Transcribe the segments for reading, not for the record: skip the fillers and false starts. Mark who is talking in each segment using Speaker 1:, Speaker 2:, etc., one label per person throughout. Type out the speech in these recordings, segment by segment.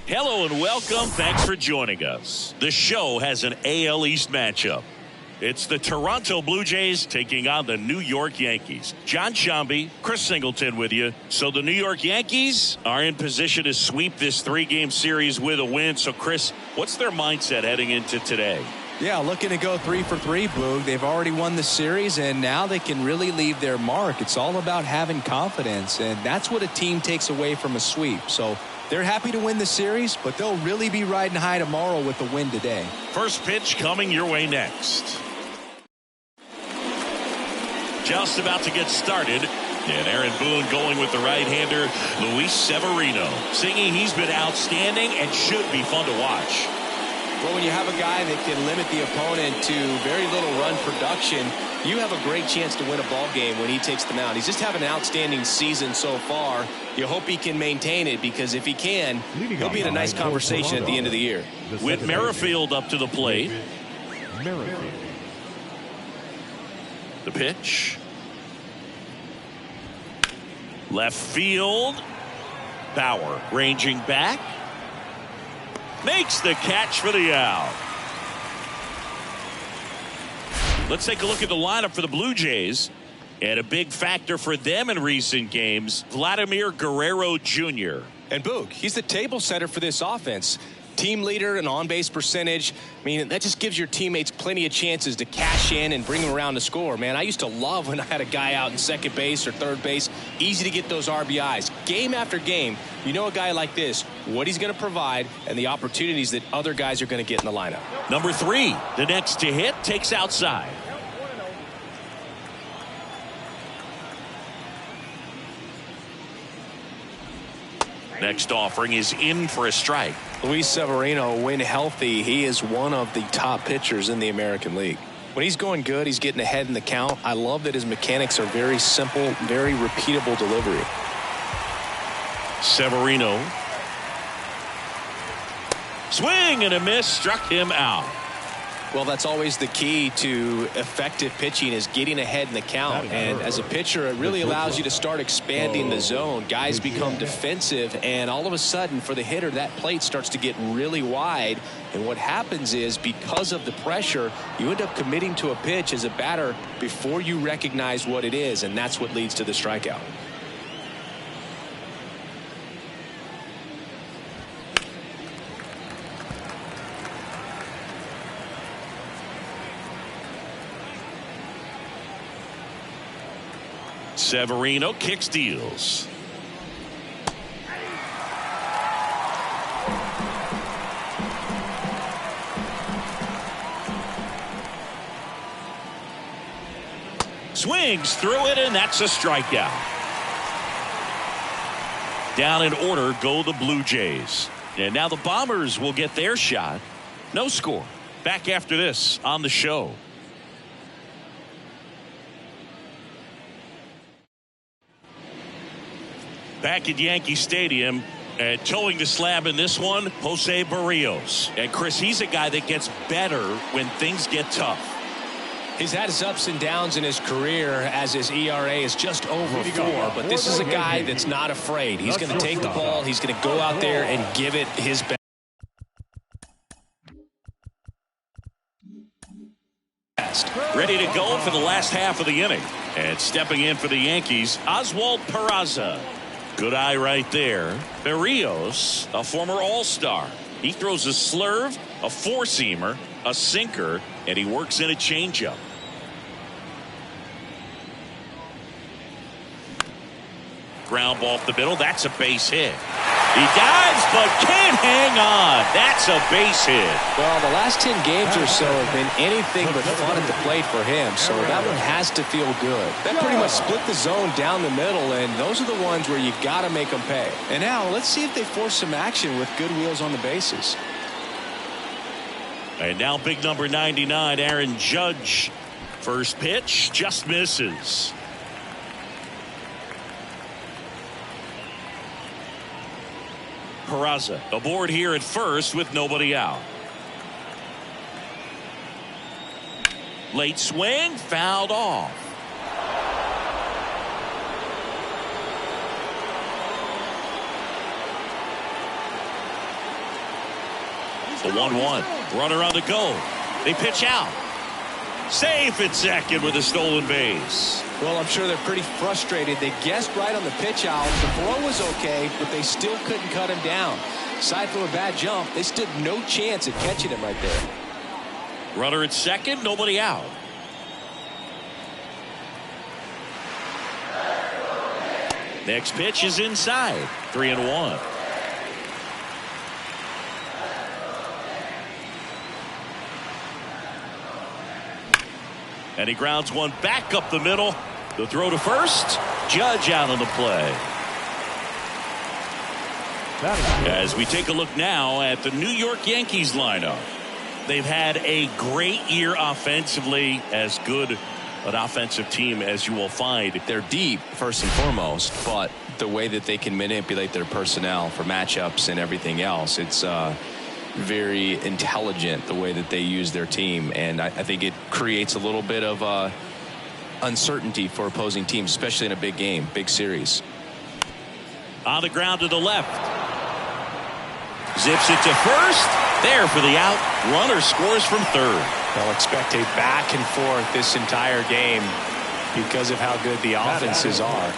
Speaker 1: Hello and welcome. Thanks for joining us. The show has an AL East matchup. It's the Toronto Blue Jays taking on the New York Yankees. John Shambi, Chris Singleton with you. So the New York Yankees are in position to sweep this three-game series with a win. So, Chris, what's their mindset heading into today?
Speaker 2: Yeah, looking to go 3 for 3, Boog. They've already won the series, and now they can really leave their mark. It's all about having confidence, and that's what a team takes away from a sweep. So they're happy to win the series, but they'll really be riding high tomorrow with the win today.
Speaker 1: First pitch coming your way next. Just about to get started. And Aaron Boone going with the right-hander, Luis Severino. Singing he's been outstanding and should be fun to watch.
Speaker 2: Well, when you have a guy that can limit the opponent to very little run production, you have a great chance to win a ball game when he takes them out. He's just having an outstanding season so far. You hope he can maintain it, because if he can, he'll be in a nice conversation at the end of the year.
Speaker 1: With Merrifield up to the plate. The pitch. Left field. Bauer ranging back. Makes the catch for the out. Let's take a look at the lineup for the Blue Jays. And a big factor for them in recent games, Vladimir Guerrero Jr.
Speaker 2: And Boog, he's the table setter for this offense. Team leader and on-base percentage. I mean, that just gives your teammates plenty of chances to cash in and bring them around to score. Man, I used to love when I had a guy out in second base or third base. Easy to get those RBIs. Game after game, you know a guy like this, what he's going to provide and the opportunities that other guys are going to get in the lineup.
Speaker 1: Number 3, the next to hit, takes outside. Next offering is in for a strike.
Speaker 2: Luis Severino, when healthy, he is one of the top pitchers in the American League. When he's going good, he's getting ahead in the count. I love that his mechanics are very simple, very repeatable delivery.
Speaker 1: Severino. Swing and a miss, struck him out.
Speaker 2: Well, that's always the key to effective pitching, is getting ahead in the count. And as a pitcher, it really allows you to start expanding the zone. Guys become defensive, and all of a sudden, for the hitter, that plate starts to get really wide. And what happens is, because of the pressure, you end up committing to a pitch as a batter before you recognize what it is, and that's what leads to the strikeout.
Speaker 1: Severino kicks, deals. Swings through it, and that's a strikeout. Down in order go the Blue Jays. And now the Bombers will get their shot. No score. Back after this on the show. Back at Yankee Stadium, and towing the slab in this one, Jose Barrios. And Chris, he's a guy that gets better when things get tough.
Speaker 2: He's had his ups and downs in his career, as his ERA is just over 4. But this is a guy that's not afraid. He's going to take the ball. He's going to go out there and give it his best.
Speaker 1: Ready to go for the last half of the inning. And stepping in for the Yankees, Oswald Peraza. Good eye right there. Barrios, a former All-Star. He throws a slurve, a four-seamer, a sinker, and he works in a changeup. Ground ball off the middle. That's a base hit. He dives but can't hang on. That's a base hit.
Speaker 2: Well, the last 10 games or so have been anything but fun at the plate for him, so that one has to feel good. That pretty much split the zone down the middle, and those are the ones where you got to make them pay. And now let's see if they force some action with good wheels on the bases.
Speaker 1: And now big number 99, Aaron Judge. First pitch just misses. Peraza aboard here at first with nobody out. Late swing, fouled off. The 1-1. Runner on the go. They pitch out. Safe at second with a stolen base.
Speaker 2: Well, I'm sure they're pretty frustrated. They guessed right on the pitch out. The throw was okay, but they still couldn't cut him down. Aside from a bad jump, they stood no chance at catching him right there.
Speaker 1: Runner at second, nobody out. Next pitch is inside. 3-1. And he grounds one back up the middle. The throw to first. Judge out on the play. As we take a look now at the New York Yankees lineup. They've had a great year offensively, as good an offensive team as you will find.
Speaker 2: They're deep, first and foremost, but the way that they can manipulate their personnel for matchups and everything else, it's very intelligent the way that they use their team, and I think it creates a little bit of uncertainty for opposing teams, especially in a big game, big series.
Speaker 1: On the ground to the left. Zips it to first. There for the out. Runner scores from third.
Speaker 2: They'll expect a back and forth this entire game because of how good the offenses are.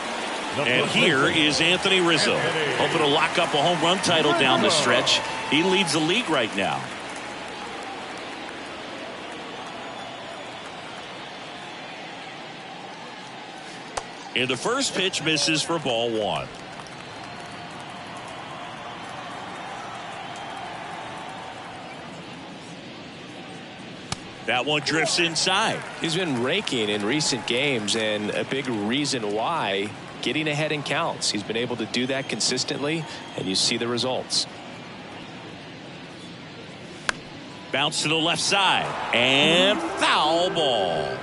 Speaker 1: And here is Anthony Rizzo, hoping to lock up a home run title down the stretch. He leads the league right now. And the first pitch misses for ball one. That one drifts inside.
Speaker 2: He's been raking in recent games, and a big reason why, getting ahead in counts. He's been able to do that consistently, and you see the results.
Speaker 1: Bounce to the left side, and foul ball.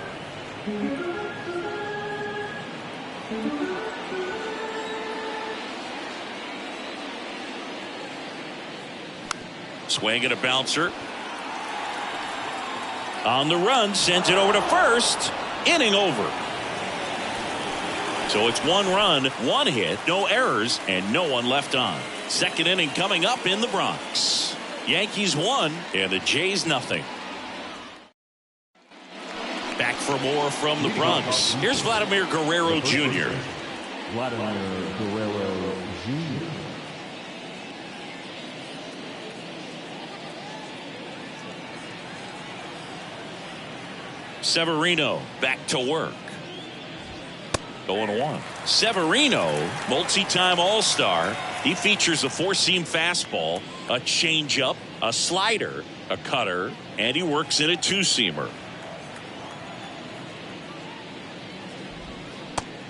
Speaker 1: Swing and a bouncer. On the run, sends it over to first. Inning over. So it's 1 run, 1 hit, no errors, and no one left on. Second inning coming up in the Bronx. Yankees 1 and the Jays nothing. Back for more from the Bronx. Here's Vladimir Guerrero Jr.
Speaker 3: Vladimir Guerrero Jr.
Speaker 1: Severino back to work. 0-1. Severino, multi-time All-Star. He features a 4-seam fastball, a changeup, a slider, a cutter, and he works in a 2-seamer.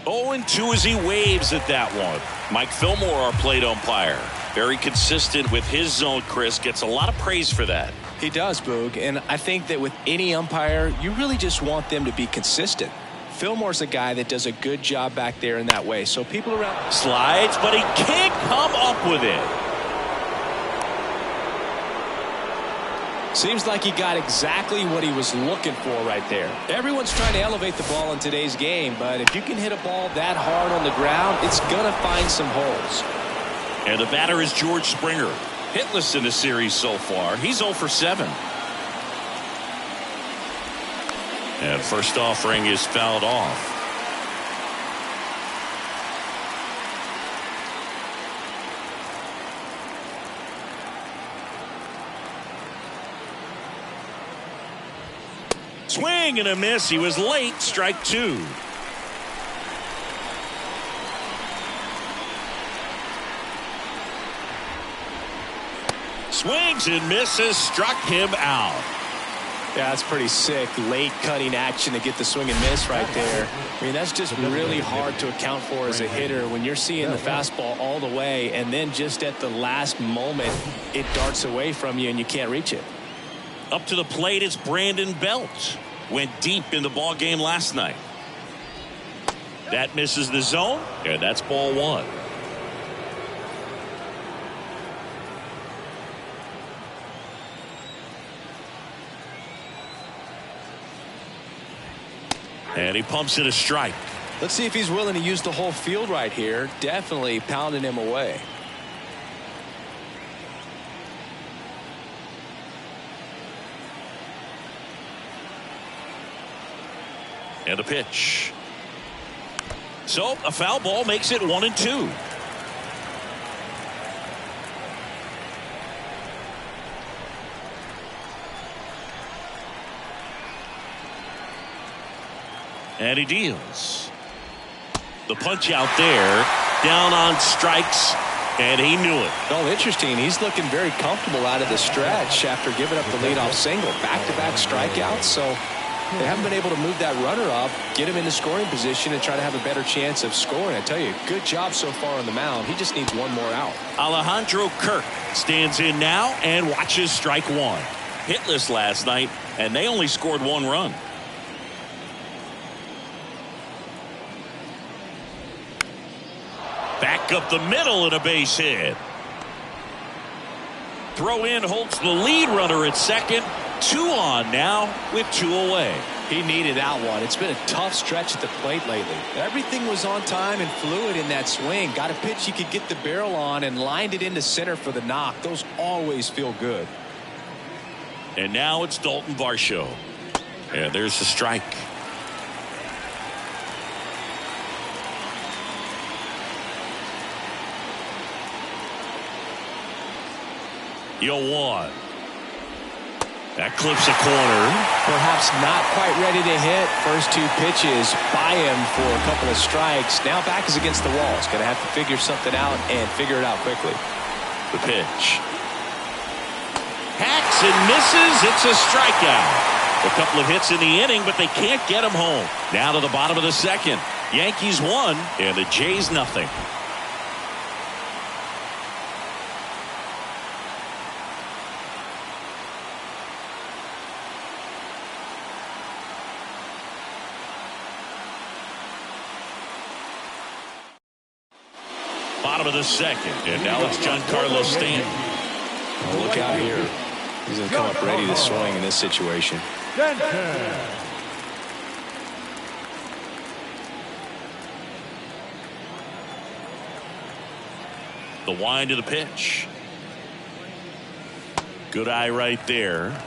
Speaker 1: 0-2 as he waves at that one. Mike Fillmore, our plate umpire. Very consistent with his zone, Chris. Gets a lot of praise for that.
Speaker 2: He does, Boog, and I think that with any umpire, you really just want them to be consistent. Fillmore's a guy that does a good job back there in that way. So people around...
Speaker 1: Slides, but he can't come up with it.
Speaker 2: Seems like he got exactly what he was looking for right there. Everyone's trying to elevate the ball in today's game, but if you can hit a ball that hard on the ground, it's going to find some holes.
Speaker 1: And the batter is George Springer. Hitless in the series so far. He's 0 for 7. And first offering is fouled off. Swing and a miss. He was late. Strike 2. Swings and misses. Struck him out.
Speaker 2: Yeah, that's pretty sick. Late cutting action to get the swing and miss right there. I mean, that's just really hard to account for as a hitter when you're seeing the fastball all the way and then just at the last moment it darts away from you and you can't reach it.
Speaker 1: Up to the plate, it's Brandon Belt. Went deep in the ball game last night. That misses the zone, and that's ball 1. And he pumps in a strike.
Speaker 2: Let's see if he's willing to use the whole field right here. Definitely pounding him away.
Speaker 1: And a pitch. So a foul ball makes it 1-2. And he deals. The punch out there, down on strikes, and he knew it.
Speaker 2: Oh, interesting. He's looking very comfortable out of the stretch after giving up the leadoff single. Back-to-back strikeouts, so they haven't been able to move that runner up, get him in the scoring position, and try to have a better chance of scoring. I tell you, good job so far on the mound. He just needs one more out.
Speaker 1: Alejandro Kirk stands in now and watches strike one. Hitless last night, and they only scored one run. Back up the middle and a base hit. Throw in holds the lead runner at second. 2 on now with 2 away.
Speaker 2: He needed that one. It's been a tough stretch at the plate lately. Everything was on time and fluid in that swing. Got a pitch he could get the barrel on and lined it into center for the knock. Those always feel good.
Speaker 1: And now it's Dalton Varsho. And there's the strike. Yo, 1. That clips a corner.
Speaker 2: Perhaps not quite ready to hit. First 2 pitches by him for a couple of strikes. Now back is against the wall. He's going to have to figure something out and figure it out quickly.
Speaker 1: The pitch. Hacks and misses. It's a strikeout. A couple of hits in the inning, but they can't get him home. Now to the bottom of the second. Yankees 1 and the Jays nothing. Bottom of the second, and now it's Giancarlo Stanton.
Speaker 2: Oh, look out here. He's going to come up ready to swing in this situation.
Speaker 1: The wind of the pitch. Good eye right there.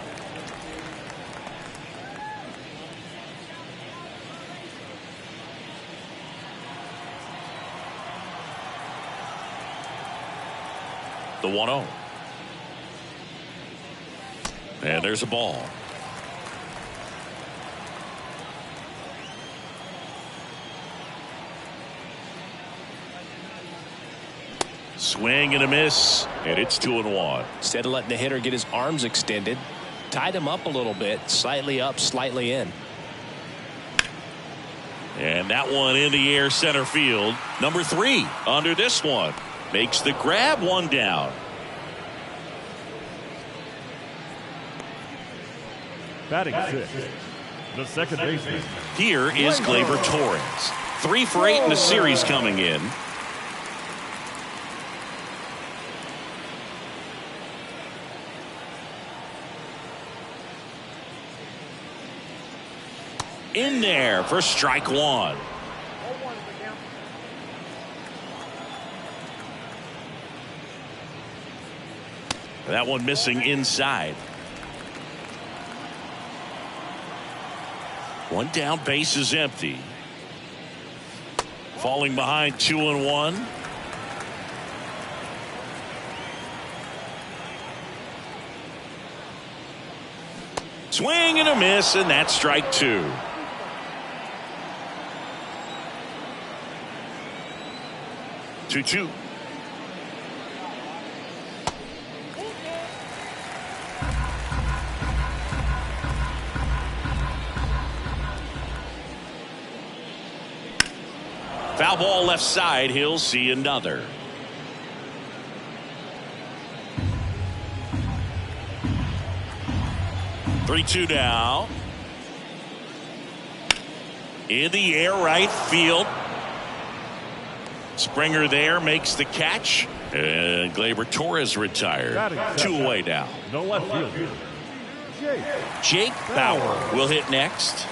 Speaker 1: The 1-0. And there's a ball. Swing and a miss, and it's 2-1.
Speaker 2: Instead of letting the hitter get his arms extended, tied him up a little bit, slightly up, slightly in.
Speaker 1: And that one in the air center field. Number 3 under this one. Makes the grab, 1 down.
Speaker 3: Batting 6, the second baseman.
Speaker 1: Here is Gleyber Torres. 3 for 8 in the series coming in. In there for strike 1. That one missing inside. 1 down, base is empty. Falling behind 2-1. Swing and a miss, and that's strike 2. Two. Foul ball left side. He'll see another. Three-two now. In the air, right field. Springer there makes the catch, and Gleyber Torres retired. 2 away now.
Speaker 3: No left field.
Speaker 1: Jake Bauer will hit next.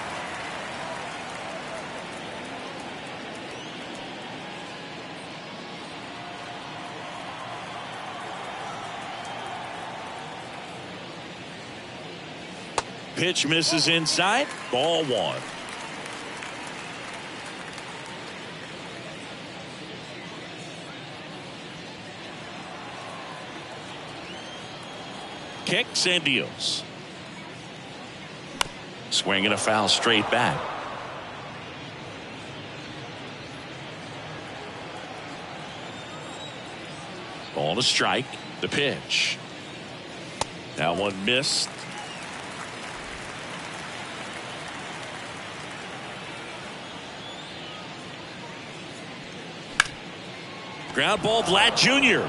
Speaker 1: Pitch misses inside. Ball 1. Kicks and deals. Swing and a foul straight back. Ball to strike. The pitch. That one missed. Ground ball, Vlad Jr.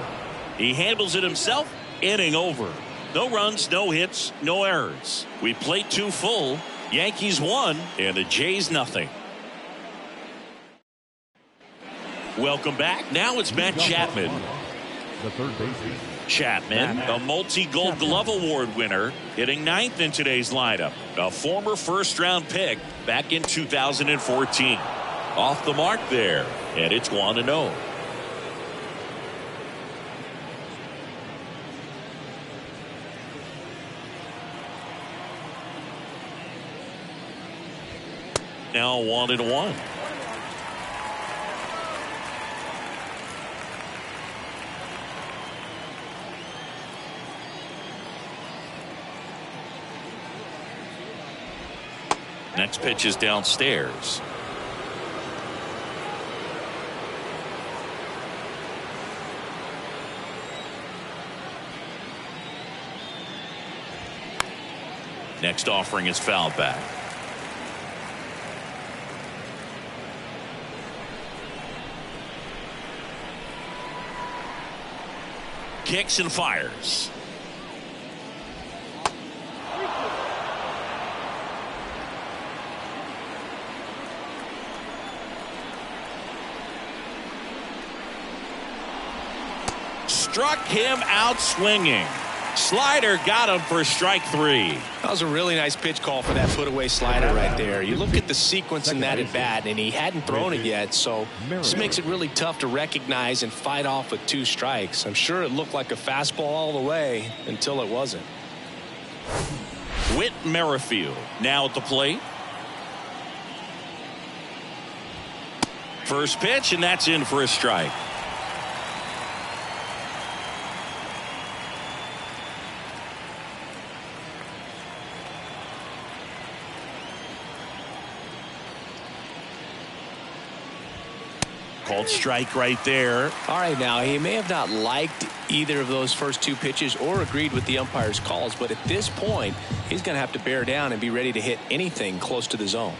Speaker 1: He handles it himself. Inning over. No runs, no hits, no errors. We played 2 full. Yankees 1 and the Jays nothing. Welcome back. Now it's Matt Chapman.
Speaker 3: The third baseman.
Speaker 1: Chapman, a multi-Gold Glove Award winner, hitting 9th in today's lineup. A former first-round pick back in 2014. Off the mark there, and it's 1-0. Now 1-1. Next pitch is downstairs. Next offering is fouled back. Kicks and fires. Struck him out swinging. Slider got him for strike 3.
Speaker 2: That was a really nice pitch call for that put-away slider right there. You look at the sequence in that at bat, and he hadn't thrown it yet, so this makes it really tough to recognize and fight off with 2 strikes. I'm sure it looked like a fastball all the way until it wasn't.
Speaker 1: Whit Merrifield now at the plate. First pitch, and that's in for a strike. Called strike right there.
Speaker 2: All right, now he may have not liked either of those first 2 pitches or agreed with the umpire's calls, but at this point he's going to have to bear down and be ready to hit anything close to the zone.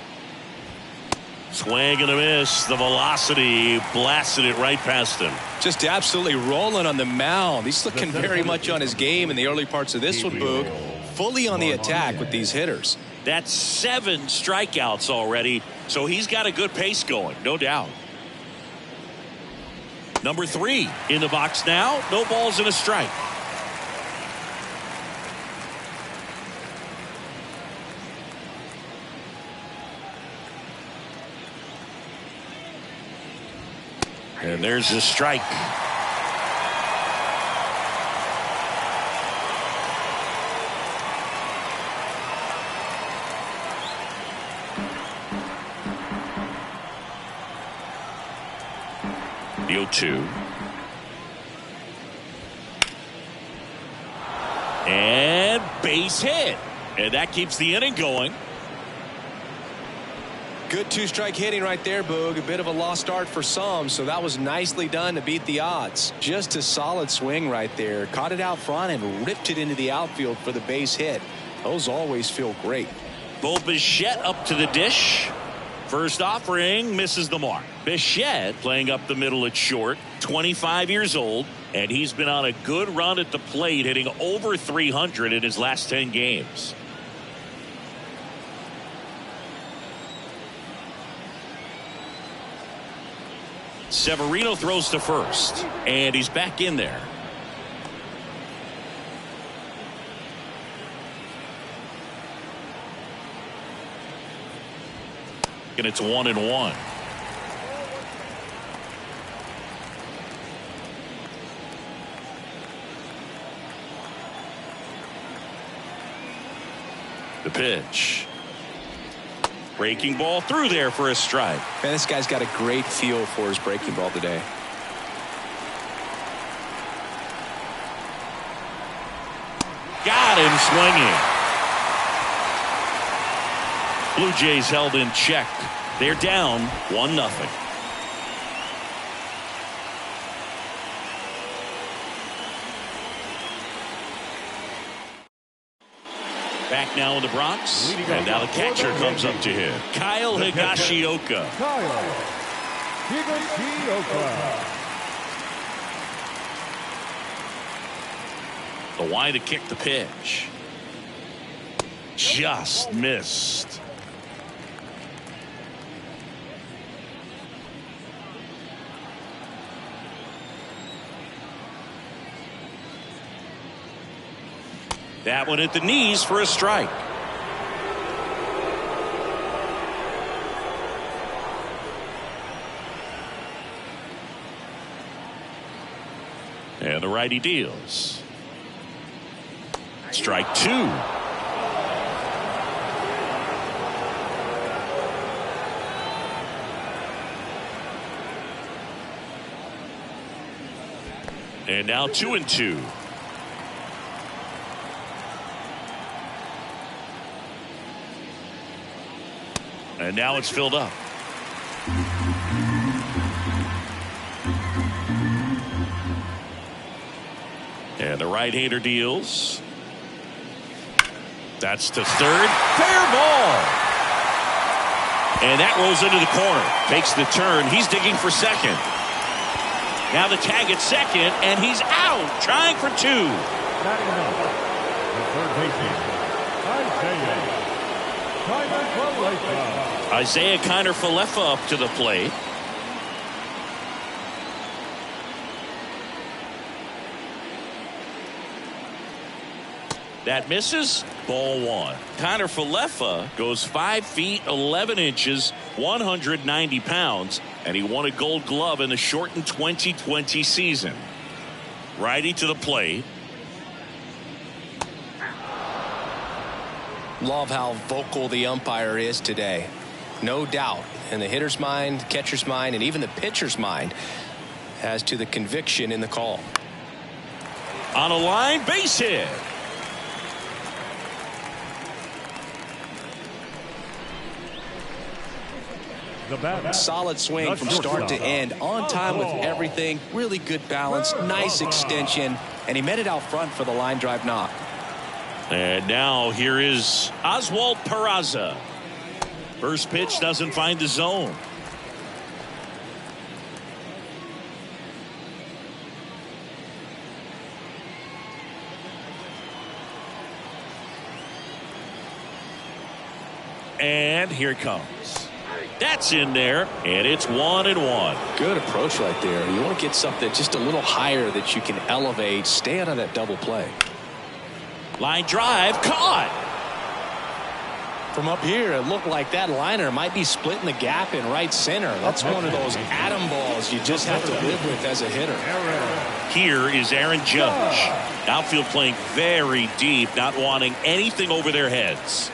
Speaker 1: Swing and a miss. The velocity blasted it right past him.
Speaker 2: Just absolutely rolling on the mound. He's looking very much on his game in the early parts of this one, Boog. Fully on the attack with these hitters.
Speaker 1: That's 7 strikeouts already, so he's got a good pace going, no doubt. Number 3 in the box now. No balls and a strike. And there's the strike. The 0-2. And base hit. And that keeps the inning going.
Speaker 2: Good 2-strike hitting right there, Boog. A bit of a lost start for some, so that was nicely done to beat the odds. Just a solid swing right there. Caught it out front and ripped it into the outfield for the base hit. Those always feel great.
Speaker 1: Bo Bichette up to the dish. First offering misses the mark. Bichette playing up the middle at short, 25 years old, and he's been on a good run at the plate, hitting over 300 in his last 10 games. Severino throws to first, and he's back in there. And it's 1-1. The pitch. Breaking ball through there for a strike.
Speaker 2: Man, this guy's got a great feel for his breaking ball today.
Speaker 1: Got him swinging. Blue Jays held in check. They're down 1-0. Back now in the Bronx. And now the catcher comes up to him. Kyle Higashioka. The wide to kick the pitch. Just missed. That one at the knees for a strike. And the righty deals. Strike 2. And now 2-2. And now it's filled up. And the right-hander deals. That's to third. Fair ball. And that rolls into the corner. Makes the turn. He's digging for second. Now the tag at second, and he's out. Trying for 2.
Speaker 3: Batting up. The third baseman,
Speaker 1: Isaiah Kiner-Falefa up to the plate. That misses. Ball 1. Kiner-Falefa goes 5 feet 11 inches, 190 pounds, and he won a Gold Glove in the shortened 2020 season. Righty to the plate.
Speaker 2: Love how vocal the umpire is today. No doubt in the hitter's mind, catcher's mind, and even the pitcher's mind as to the conviction in the call.
Speaker 1: On a line, base hit.
Speaker 2: Solid swing from start to end, on time with everything, really good balance, nice extension, and he met it out front for the line drive knock.
Speaker 1: And now here is Oswald Peraza. First pitch doesn't find the zone. And here it comes. That's in there, and it's 1-1.
Speaker 2: Good approach right there. You want to get something just a little higher that you can elevate. Stay out of that double play.
Speaker 1: Line drive, caught.
Speaker 2: From up here, it looked like that liner might be splitting the gap in right center. That's one of those atom balls you just have to live with as a hitter.
Speaker 1: Here is Aaron Judge. Outfield playing very deep, not wanting anything over their heads.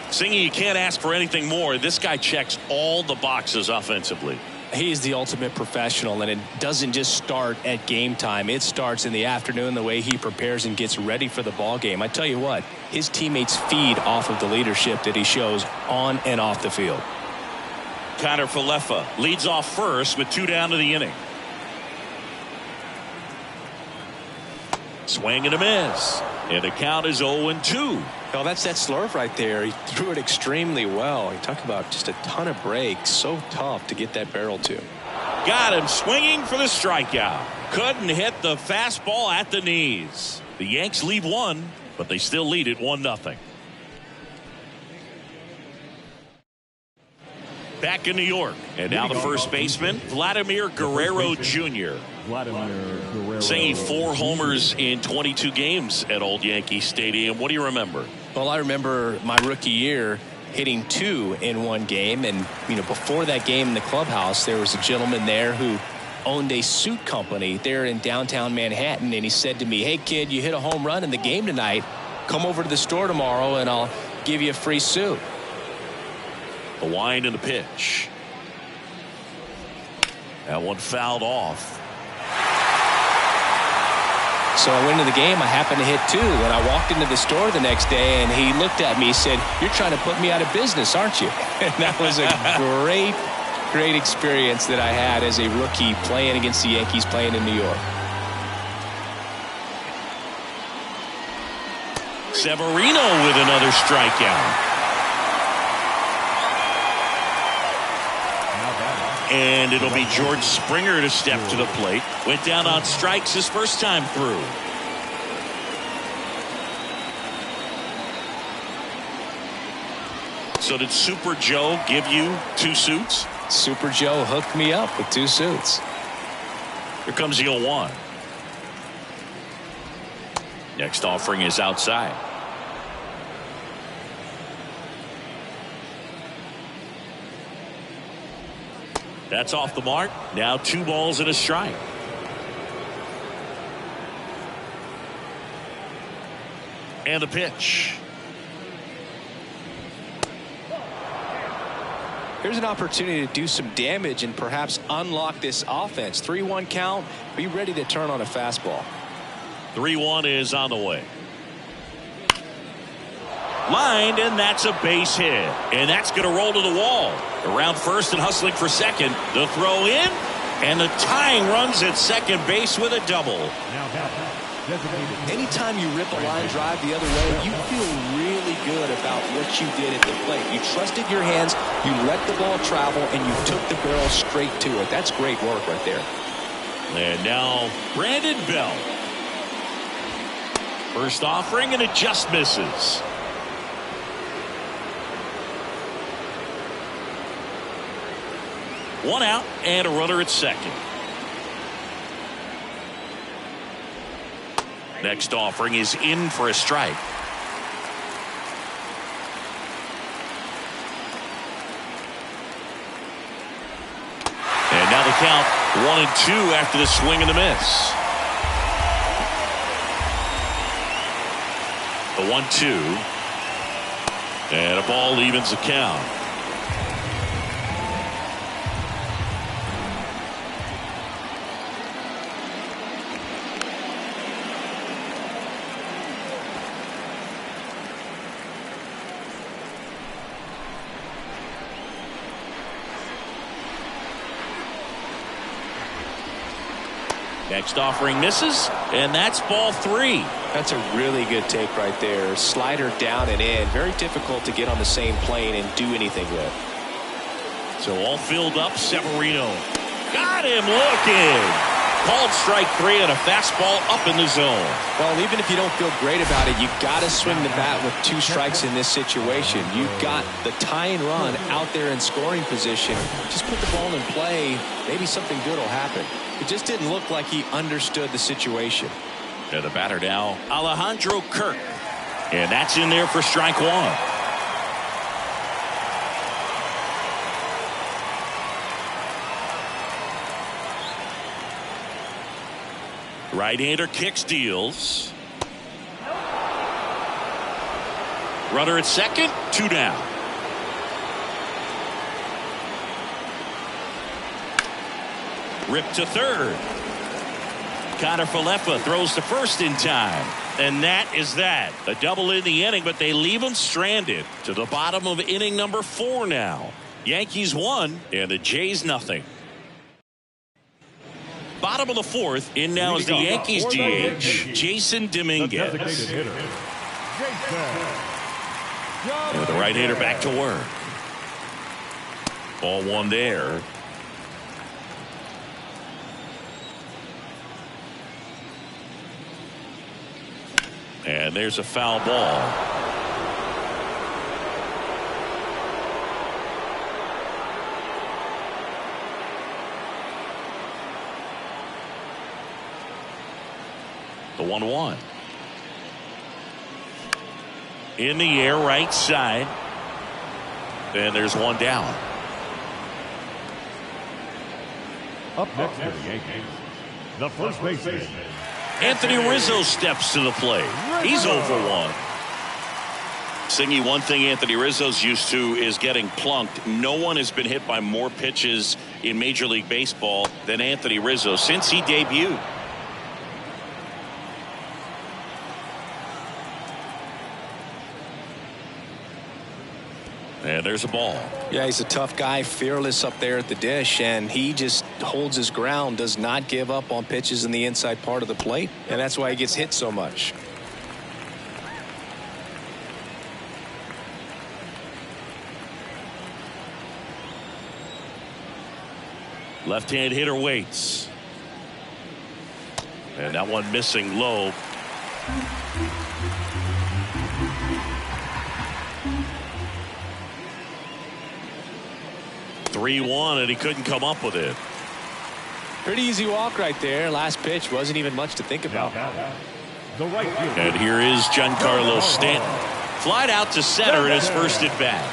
Speaker 1: Singy, you can't ask for anything more. This guy checks all the boxes offensively.
Speaker 2: He's the ultimate professional, and it doesn't just start at game time. It starts in the afternoon, the way he prepares and gets ready for the ball game. I tell you what, his teammates feed off of the leadership that he shows on and off the field.
Speaker 1: Kiner-Falefa leads off first with 2 down to the inning. Swing and a miss. And the count is 0-2.
Speaker 2: Oh, that's that slurve right there. He threw it extremely well. You talk about just a ton of breaks. So tough to get that barrel to.
Speaker 1: Got him swinging for the strikeout. Couldn't hit the fastball at the knees. The Yanks leave 1, but they still lead it 1-0. Back in New York, and now the first baseman, Vladimir Guerrero Jr. Saying 4 homers in 22 games at Old Yankee Stadium. What do you remember?
Speaker 2: Well, I remember my rookie year hitting 2 in one game, and before that game in the clubhouse, there was a gentleman there who owned a suit company there in downtown Manhattan, and he said to me, "Hey kid, you hit a home run in the game tonight. Come over to the store tomorrow and I'll give you a free suit."
Speaker 1: The wind and the pitch. That one fouled off.
Speaker 2: So I went into the game. I happened to hit 2. And I walked into the store the next day, and he looked at me and said, "You're trying to put me out of business, aren't you?" And that was a great experience that I had as a rookie playing against the Yankees, playing in New York.
Speaker 1: Severino with another strikeout. And it'll be George Springer to step to the plate. Went down on strikes his first time through. So did Super Joe give you 2 suits?
Speaker 2: Super Joe hooked me up with 2 suits.
Speaker 1: Here comes the 0-1. Next offering is outside. That's off the mark. Now 2 balls and a strike. And a pitch.
Speaker 2: Here's an opportunity to do some damage and perhaps unlock this offense. 3-1 count. Be ready to turn on a fastball.
Speaker 1: 3-1 is on the way. Lined, and that's a base hit. And that's going to roll to the wall. Around first and hustling for second. The throw in, and the tying runs at second base with a double.
Speaker 2: Anytime you rip a line drive the other way, you feel really good about what you did at the plate. You trusted your hands, you let the ball travel, and you took the barrel straight to it. That's great work right there.
Speaker 1: And now Brandon Bell. First offering, and it just misses. One out and a runner at second. Next offering is in for a strike. And now the count 1-2 after the swing and the miss. The 1-2. And a ball evens the count. Next offering misses, and that's ball 3.
Speaker 2: That's a really good take right there. Slider down and in. Very difficult to get on the same plane and do anything with.
Speaker 1: So all filled up. Severino got him looking. Called strike 3 and a fastball up in the zone.
Speaker 2: Well, even if you don't feel great about it, you've got to swing the bat with 2 strikes in this situation. You've got the tying run out there in scoring position. Just put the ball in play. Maybe something good will happen. It just didn't look like he understood the situation.
Speaker 1: And the batter now, Alejandro Kirk. And that's in there for strike 1. Right-hander kicks, deals. Runner at second, 2 down. Rip to third. Connor Falefa throws to first in time. And that is that. A double in the inning, but they leave him stranded to the bottom of inning number 4 now. Yankees 1 and the Jays nothing. Bottom of the 4th, in now is the Yankees DH, Jason Dominguez. And the right-hander back to work. Ball 1 there. And there's a foul ball. The 1-1. In the air, right side. And there's 1 down.
Speaker 3: Up next for the Yankees, the first baseman,
Speaker 1: Anthony Rizzo steps to the plate. He's 0 for 1. Singy, one thing Anthony Rizzo's used to is getting plunked. No one has been hit by more pitches in Major League Baseball than Anthony Rizzo since he debuted. And there's a ball.
Speaker 2: Yeah, he's a tough guy, fearless up there at the dish, and he just holds his ground, does not give up on pitches in the inside part of the plate, and that's why he gets hit so much.
Speaker 1: Left-hand hitter waits. And that one missing low. (3-1) and he couldn't come up with it.
Speaker 2: Pretty easy walk right there. Last pitch wasn't even much to think about.
Speaker 1: And here is Giancarlo Stanton. Flied out to center in his first at bat.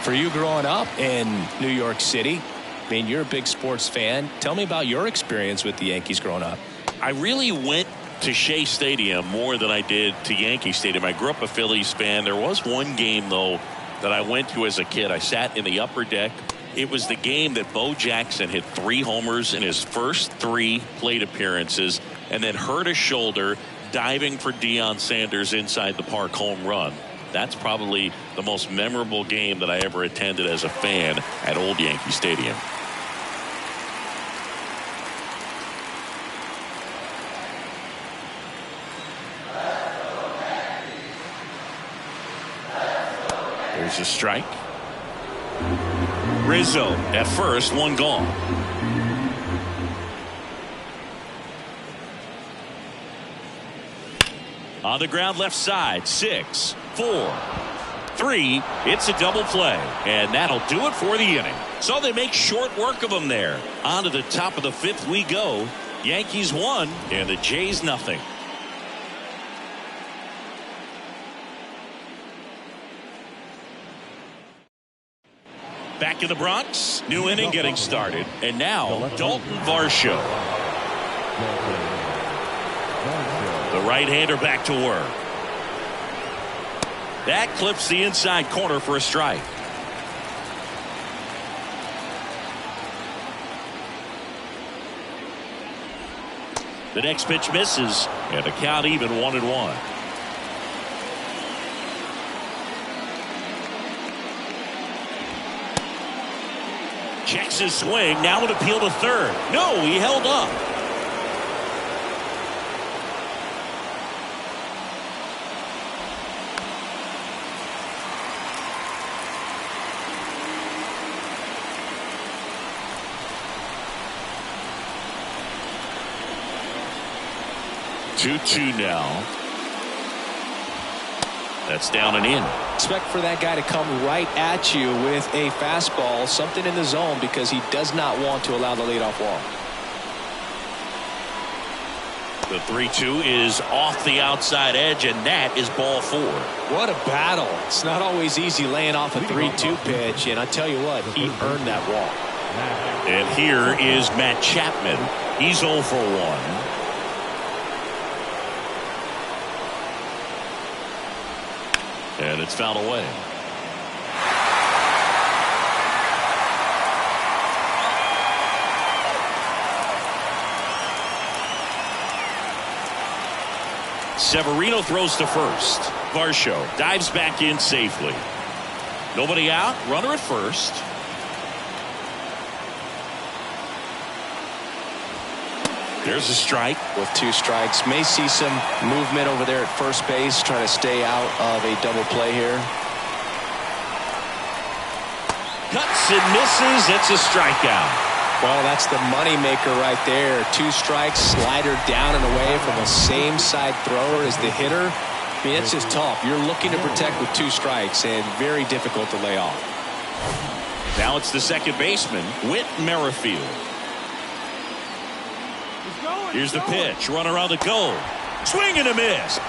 Speaker 2: For you growing up in New York City, I mean, you're a big sports fan. Tell me about your experience with the Yankees growing up.
Speaker 1: I really went to Shea Stadium more than I did to Yankee Stadium. I grew up a Phillies fan. There was one game, though, that I went to as a kid. I sat in the upper deck. It was the game that Bo Jackson hit 3 homers in his first 3 plate appearances and then hurt his shoulder diving for Deion Sanders' inside the park home run. That's probably the most memorable game that I ever attended as a fan at Old Yankee Stadium. There's a strike. Rizzo at first, 1 gone. On the ground left side, 6, 4, 3. It's a double play, and that'll do it for the inning. So they make short work of them there. On to the top of the 5th we go. Yankees 1 and the Jays nothing. Back in the Bronx, new inning getting started, and now Dalton Varsho. The right-hander back to work. That clips the inside corner for a strike. The next pitch misses, and the count even 1-1. Checks his swing. Now an appeal to third. No, he held up. Two now. That's down and in.
Speaker 2: Expect for that guy to come right at you with a fastball, something in the zone, because he does not want to allow the leadoff walk.
Speaker 1: The 3-2 is off the outside edge, and that is ball 4.
Speaker 2: What a battle. It's not always easy laying off a 3-2 pitch, and I tell you what, he earned that walk.
Speaker 1: And here is Matt Chapman. He's 0 for 1. And it's fouled away. Severino throws to first. Varsho dives back in safely. Nobody out. Runner at first. There's a strike.
Speaker 2: With 2 strikes. May see some movement over there at first base, trying to stay out of a double play here.
Speaker 1: Cuts and misses. It's a strikeout.
Speaker 2: Well, that's the money maker right there. 2 strikes, slider down and away from a same side thrower as the hitter. I mean, it's just tough. You're looking to protect with 2 strikes and very difficult to lay off.
Speaker 1: Now it's the second baseman, Whit Merrifield. Here's the pitch. Runner on the go. Swing and a miss.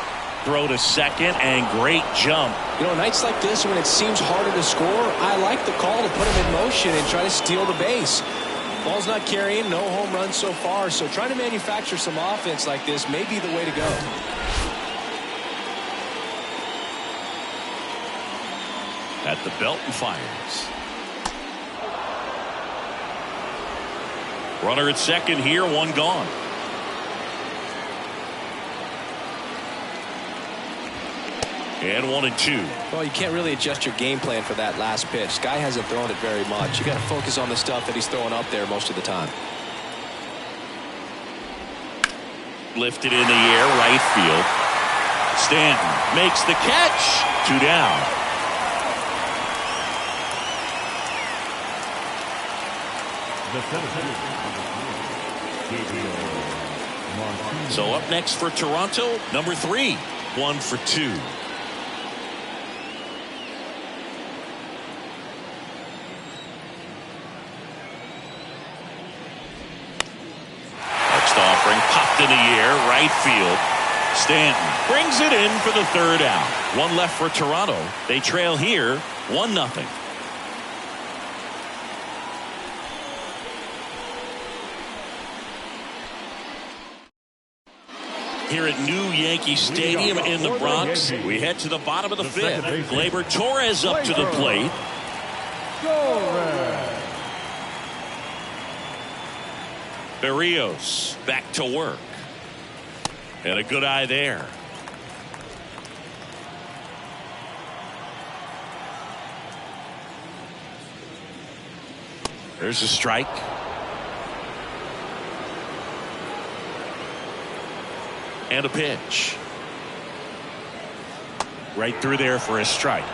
Speaker 1: Throw to second and great jump.
Speaker 2: You know, nights like this when it seems harder to score, I like the call to put him in motion and try to steal the base. Ball's not carrying, no home runs so far, so trying to manufacture some offense like this may be the way to go.
Speaker 1: At the belt and fires. Runner at second here, 1 gone. And 1-2.
Speaker 2: Well, you can't really adjust your game plan for that last pitch. Guy hasn't thrown it very much. You got to focus on the stuff that he's throwing up there most of the time.
Speaker 1: Lifted in the air, right field. Stanton makes the catch. 2 down. So up next for Toronto, number 3, 1 for 2. Next offering popped in the air, right field. Stanton brings it in for the 3rd out. 1 left for Toronto. They trail here 1-0. Here at New Yankee Stadium in the Bronx, we head to the bottom of the 5th. Gleyber Torres up to the plate. Berrios back to work. And a good eye there. There's a strike. And a pitch. Right through there for a strike.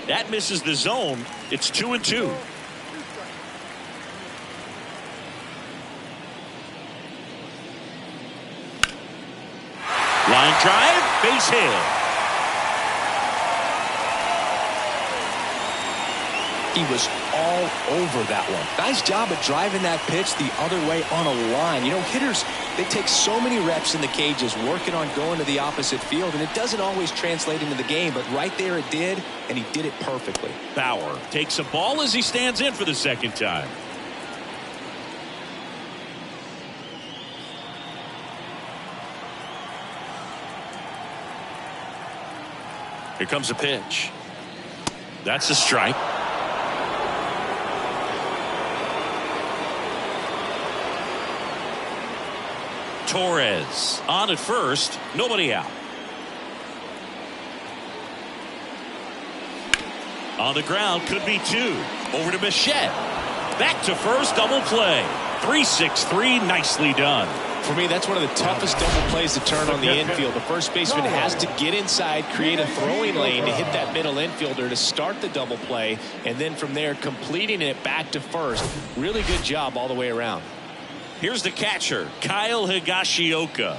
Speaker 1: That misses the zone. It's 2-2. Line drive, base hit.
Speaker 2: He was all over that one. Nice job of driving that pitch the other way on a line. You know, hitters, they take so many reps in the cages working on going to the opposite field, and it doesn't always translate into the game, but right there it did, and he did it perfectly.
Speaker 1: Bauer takes a ball as he stands in for the 2nd time. Here comes a pitch. That's a strike. Torres on at first, nobody out. On the ground, could be 2. Over to Bichette. Back to first, double play. 3-6-3, nicely done.
Speaker 2: For me, that's one of the toughest double plays to turn on the infield. The first baseman has to get inside, create a throwing lane to hit that middle infielder to start the double play, and then from there completing it back to first. Really good job all the way around.
Speaker 1: Here's the catcher, Kyle Higashioka.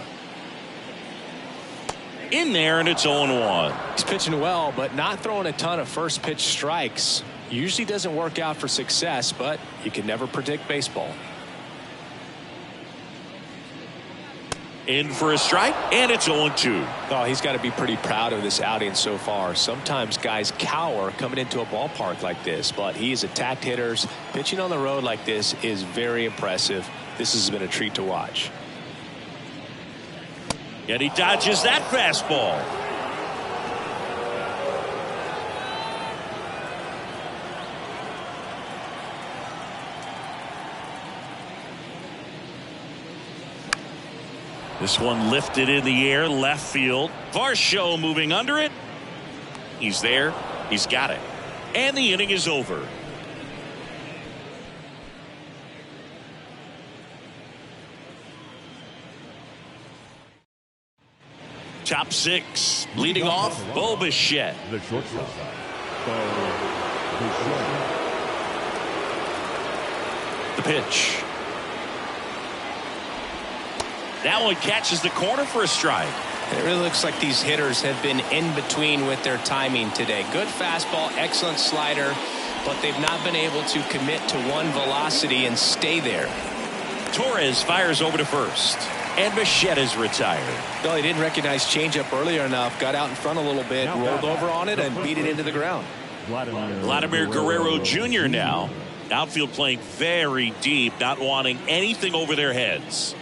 Speaker 1: In there, and it's 0-1.
Speaker 2: He's pitching well, but not throwing a ton of first pitch strikes. Usually doesn't work out for success, but you can never predict baseball.
Speaker 1: In for a strike, and it's 0-2.
Speaker 2: Oh, he's got to be pretty proud of this outing so far. Sometimes guys cower coming into a ballpark like this, but he's attacked hitters. Pitching on the road like this is very impressive. This has been a treat to watch.
Speaker 1: And he dodges that fastball. This one lifted in the air, left field. Varsho moving under it. He's there. He's got it. And the inning is over. Top 6. Leading off, Bo Bichette.
Speaker 3: The shortstop,
Speaker 1: The pitch. That one catches the corner for a strike.
Speaker 2: It really looks like these hitters have been in between with their timing today. Good fastball, excellent slider, but they've not been able to commit to one velocity and stay there.
Speaker 1: Torres fires over to first, and Bichette is retired.
Speaker 2: Well, he didn't recognize changeup earlier enough, got out in front a little bit, rolled over on it, and beat it into the ground.
Speaker 1: Vladimir Guerrero Jr. now. Outfield playing very deep, not wanting anything over their heads.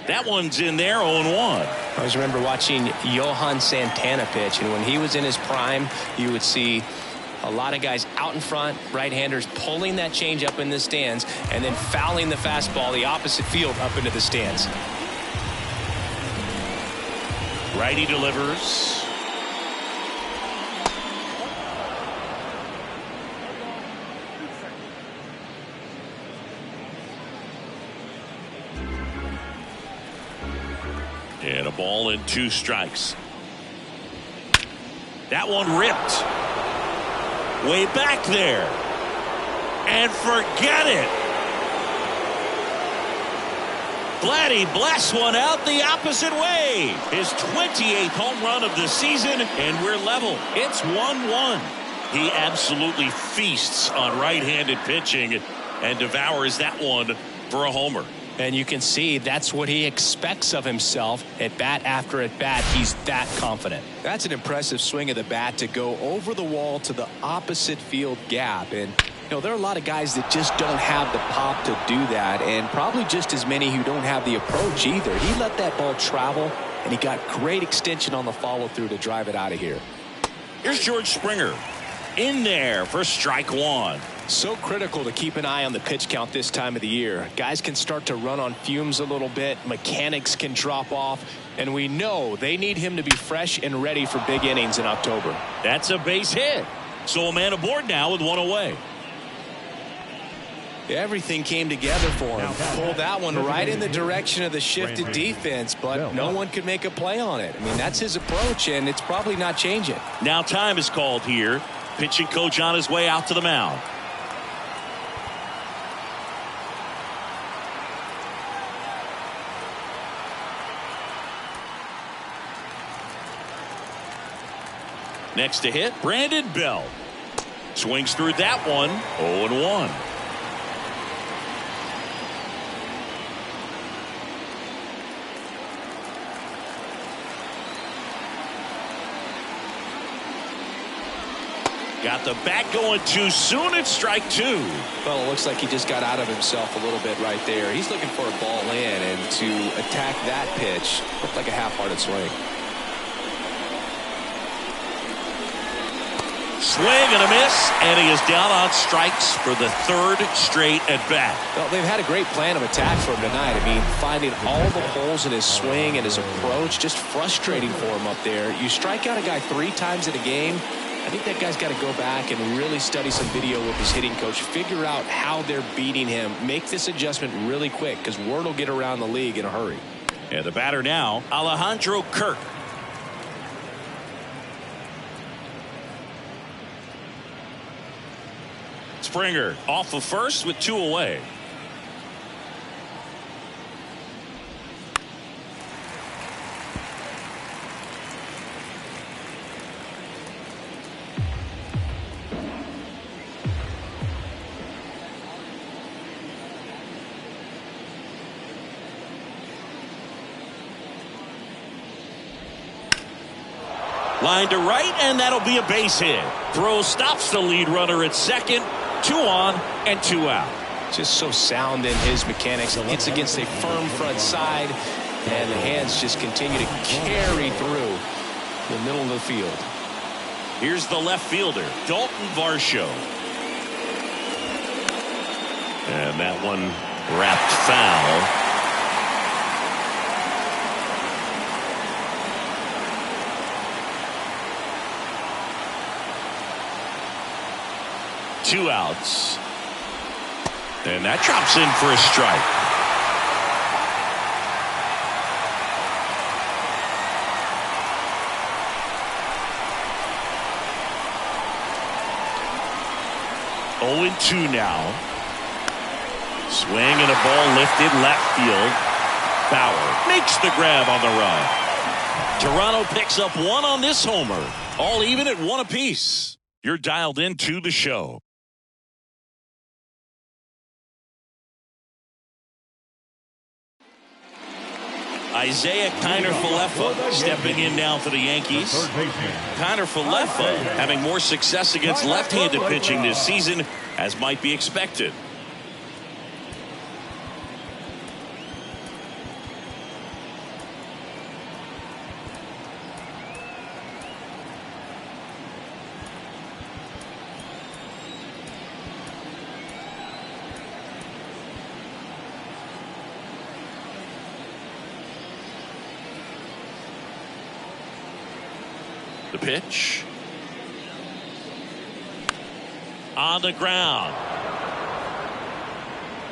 Speaker 1: That one's in there, 0-1.
Speaker 2: I always remember watching Johan Santana pitch, and when he was in his prime, you would see A lot of guys out in front, right-handers pulling that change up in the stands and then fouling the fastball the opposite field up into the stands.
Speaker 1: Righty delivers. And a ball and 2 strikes. That one ripped. Way back there. And forget it. Vladdy blasts one out the opposite way. His 28th home run of the season, and we're level. It's 1-1. He absolutely feasts on right-handed pitching and devours that one for a homer.
Speaker 2: And you can see that's what he expects of himself at bat after at bat. He's that confident. That's an impressive swing of the bat to go over the wall to the opposite field gap. And you know, there are a lot of guys that just don't have the pop to do that, and probably just as many who don't have the approach either. He let that ball travel, and he got great extension on the follow-through to drive it out of here.
Speaker 1: Here's George Springer in there for strike 1.
Speaker 2: So critical to keep an eye on the pitch count this time of the year. Guys can start to run on fumes a little bit. Mechanics can drop off. And we know they need him to be fresh and ready for big innings in October.
Speaker 1: That's a base hit. So a man aboard now with 1 away.
Speaker 2: Everything came together for him. Pulled that one right in the direction of the shifted defense, but no one could make a play on it. I mean, that's his approach, and it's probably not changing.
Speaker 1: Now time is called here. Pitching coach on his way out to the mound. Next to hit, Brandon Bell. Swings through that one, 0-1. Got the bat going too soon. It's strike 2.
Speaker 2: Well, it looks like he just got out of himself a little bit right there. He's looking for a ball in, and to attack that pitch looked like a half-hearted swing.
Speaker 1: Swing and a miss, and he is down on strikes for the 3rd straight at bat.
Speaker 2: Well, they've had a great plan of attack for him tonight. I mean, finding all the holes in his swing and his approach, just frustrating for him up there. You strike out a guy 3 times in a game, I think that guy's got to go back and really study some video with his hitting coach, figure out how they're beating him, make this adjustment really quick, because word will get around the league in a hurry.
Speaker 1: And the batter now, Alejandro Kirk. Springer off of first with 2 away. Line to right, and that'll be a base hit. Throw stops the lead runner at second. 2 on and 2 out.
Speaker 2: Just so sound in his mechanics. It's against a firm front side, and the hands just continue to carry through the middle of the field.
Speaker 1: Here's the left fielder, Dalton Varsho. And that one wrapped foul. Two outs. And that drops in for a strike. Oh and 2 now. Swing and a ball lifted left field. Bauer makes the grab on the run. Toronto picks up 1 on this homer. All even at 1 apiece. You're dialed into the show. Isaiah Kiner-Falefa stepping in now for the Yankees. Kiner-Falefa having more success against left-handed pitching this season, as might be expected. pitch. On the ground.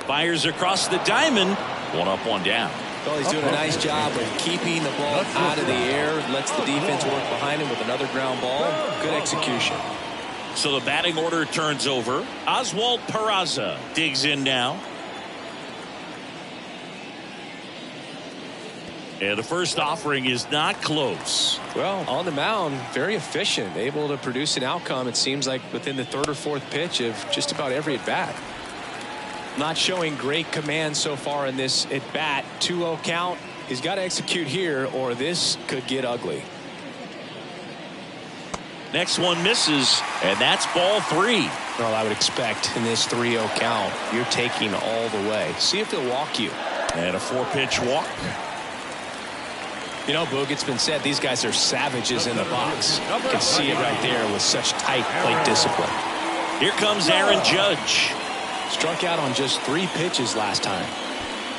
Speaker 1: Fires across the diamond. One up, one down.
Speaker 2: Well, he's doing a nice job of keeping the ball out of the air. Lets the defense work behind him with another ground ball. Good execution.
Speaker 1: So the batting order turns over. Oswald Peraza digs in now. And the first offering is not close.
Speaker 2: Well, on the mound, very efficient, able to produce an outcome, it seems like, within the third or fourth pitch of just about every at-bat. Not showing great command so far in this at-bat. 2-0 count. He's got to execute here, or this could get ugly.
Speaker 1: Next one misses, and that's ball 3.
Speaker 2: Well, I would expect in this 3-0 count, you're taking all the way. See if they'll walk you.
Speaker 1: And a 4-pitch walk.
Speaker 2: You know, Boog, it's been said these guys are savages in the box. You can see it right there with such tight plate discipline.
Speaker 1: Here comes Aaron Judge.
Speaker 2: Struck out on just 3 pitches last time.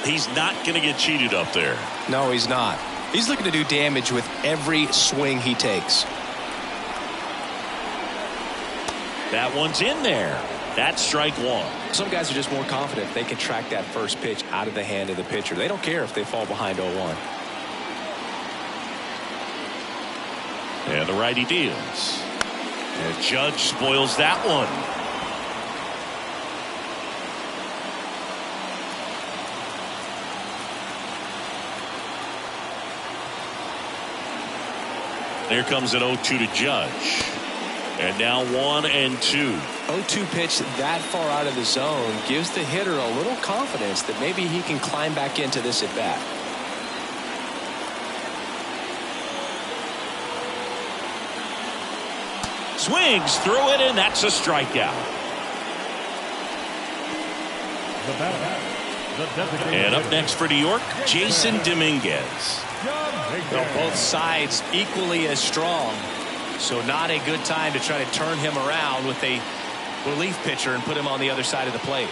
Speaker 1: He's not going to get cheated up there.
Speaker 2: No, he's not. He's looking to do damage with every swing he takes.
Speaker 1: That one's in there. That's strike 1.
Speaker 2: Some guys are just more confident if they can track that first pitch out of the hand of the pitcher. They don't care if they fall behind 0-1.
Speaker 1: And the righty deals. And Judge spoils that one. There comes an 0-2 to Judge. And now 1-2.
Speaker 2: 0-2 pitch that far out of the zone gives the hitter a little confidence that maybe he can climb back into this at bat.
Speaker 1: Swings through it, and that's a strikeout. And up next for New York, Jason Dominguez.
Speaker 2: Well, both sides equally as strong, so not a good time to try to turn him around with a relief pitcher and put him on the other side of the plate.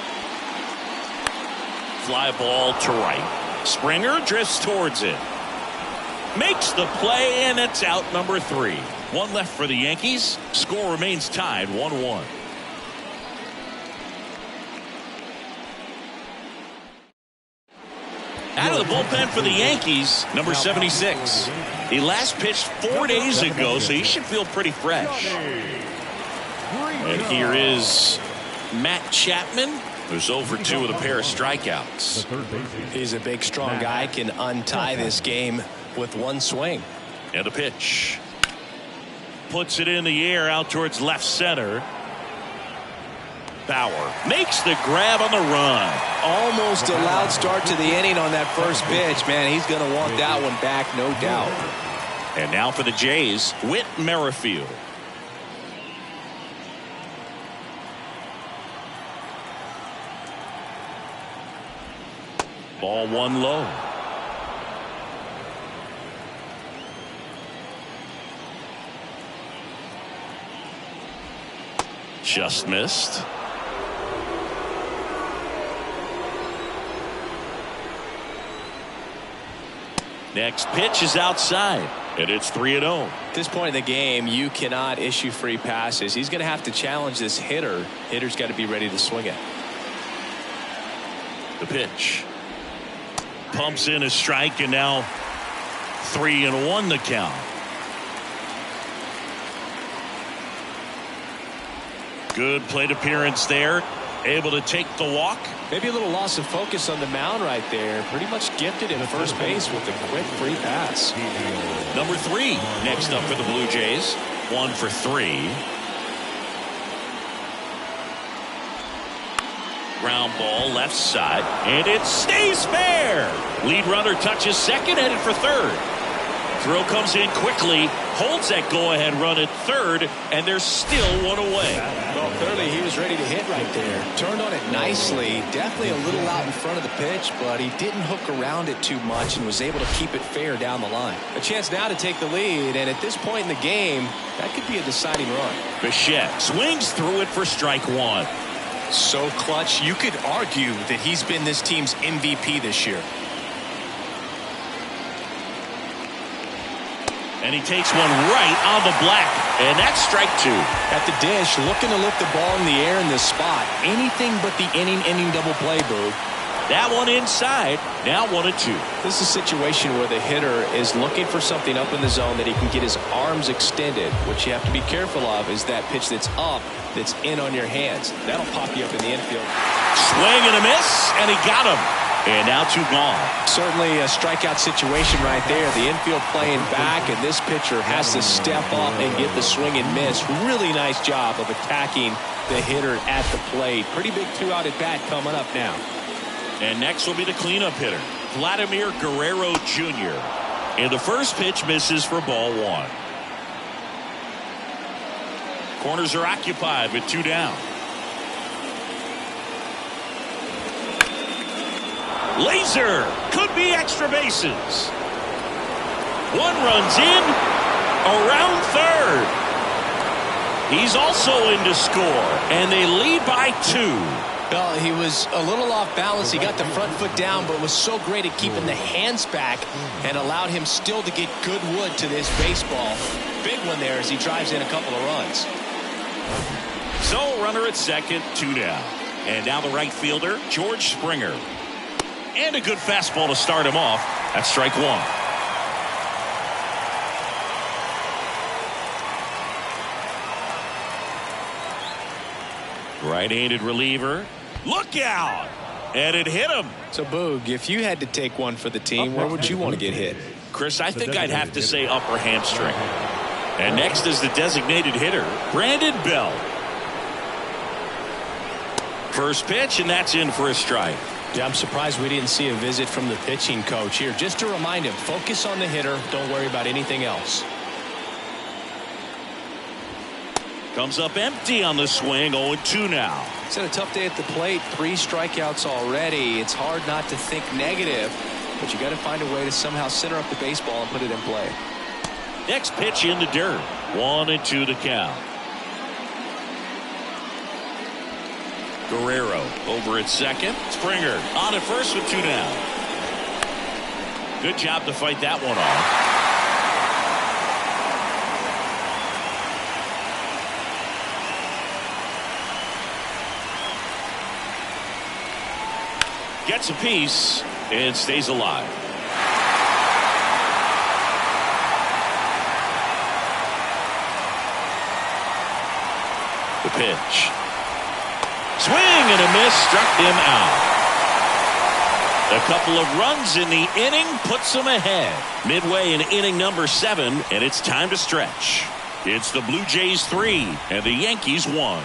Speaker 1: Fly ball to right. Springer drifts towards it. Makes the play, and it's out number 3. 1 left for the Yankees. Score remains tied 1-1. Out of the bullpen for the Yankees, number 76. He last pitched 4 days ago, so he should feel pretty fresh. And here is Matt Chapman, who's over 2 with a pair of strikeouts.
Speaker 2: He's a big, strong guy, can untie this game with 1 swing.
Speaker 1: And a pitch. Puts it in the air out towards left center. Bauer makes the grab on the run.
Speaker 2: Almost a loud start to the inning on that first pitch. Man, he's going to want that one back, no doubt.
Speaker 1: And now for the Jays, Whit Merrifield. Ball 1 low. Just missed. Next pitch is outside, and it's 3-0.
Speaker 2: At this point in the game, you cannot issue free passes. He's going to have to challenge this hitter. Hitter's got to be ready to swing it.
Speaker 1: The pitch. Pumps in a strike, and now 3-1 the count. Good plate appearance there. Able to take the walk.
Speaker 2: Maybe a little loss of focus on the mound right there. Pretty much gifted him first base with a quick free pass.
Speaker 1: Number 3 next up for the Blue Jays. 1 for 3. Ground ball left side, and it stays fair. Lead runner touches second, headed for third. Throw comes in quickly, holds that go-ahead run at third, and there's still 1 away.
Speaker 2: Well, clearly he was ready to hit right there. Turned on it nicely. Definitely a little out in front of the pitch, but he didn't hook around it too much and was able to keep it fair down the line. A chance now to take the lead, and at this point in the game, that could be a deciding run.
Speaker 1: Bichette swings through it for strike 1.
Speaker 2: So clutch, you could argue that he's been this team's MVP this year.
Speaker 1: And he takes one right on the black. And that's strike two.
Speaker 2: At the dish, looking to lift the ball in the air in this spot. Anything but the inning double play, Boo.
Speaker 1: That one inside. Now 1-2.
Speaker 2: This is a situation where the hitter is looking for something up in the zone that he can get his arms extended. What you have to be careful of is that pitch that's up, that's in on your hands. That'll pop you up in the infield.
Speaker 1: Swing and a miss, and he got him. And now 2 gone.
Speaker 2: Certainly a strikeout situation right there. The infield playing back, and this pitcher has to step up and get the swing and miss. Really nice job of attacking the hitter at the plate. Pretty big 2-out at bat coming up now.
Speaker 1: And next will be the cleanup hitter, Vladimir Guerrero Jr. And the first pitch misses for ball 1. Corners are occupied with 2 down. Laser could be extra bases. 1 runs in, around third. He's also in to score, and they lead by 2.
Speaker 2: Well, he was a little off balance. He got the front foot down, but was so great at keeping the hands back and allowed him still to get good wood to this baseball. Big one there as he drives in a couple of runs.
Speaker 1: So, runner at second, 2 down. And now the right fielder, George Springer. And a good fastball to start him off. That's strike 1. Right-handed reliever. Look out! And it hit him.
Speaker 2: So, Boog, if you had to take one for the team, where would you want to get hit?
Speaker 1: Chris, I think I'd have to say upper hamstring. And next is the designated hitter, Brandon Bell. First pitch, and that's in for a strike.
Speaker 2: Yeah, I'm surprised we didn't see a visit from the pitching coach here. Just to remind him, focus on the hitter. Don't worry about anything else.
Speaker 1: Comes up empty on the swing, 0-2 now.
Speaker 2: It's had a tough day at the plate. 3 strikeouts already. It's hard not to think negative, but you got to find a way to somehow center up the baseball and put it in play.
Speaker 1: Next pitch in the dirt. 1-2 the count. Guerrero over at second. Springer on at first with 2 down. Good job to fight that one off. Gets a piece and stays alive. The pitch. Swing and a miss, struck him out. A couple of runs in the inning puts them ahead. Midway in inning number 7, and it's time to stretch. It's the Blue Jays 3 and the Yankees 1.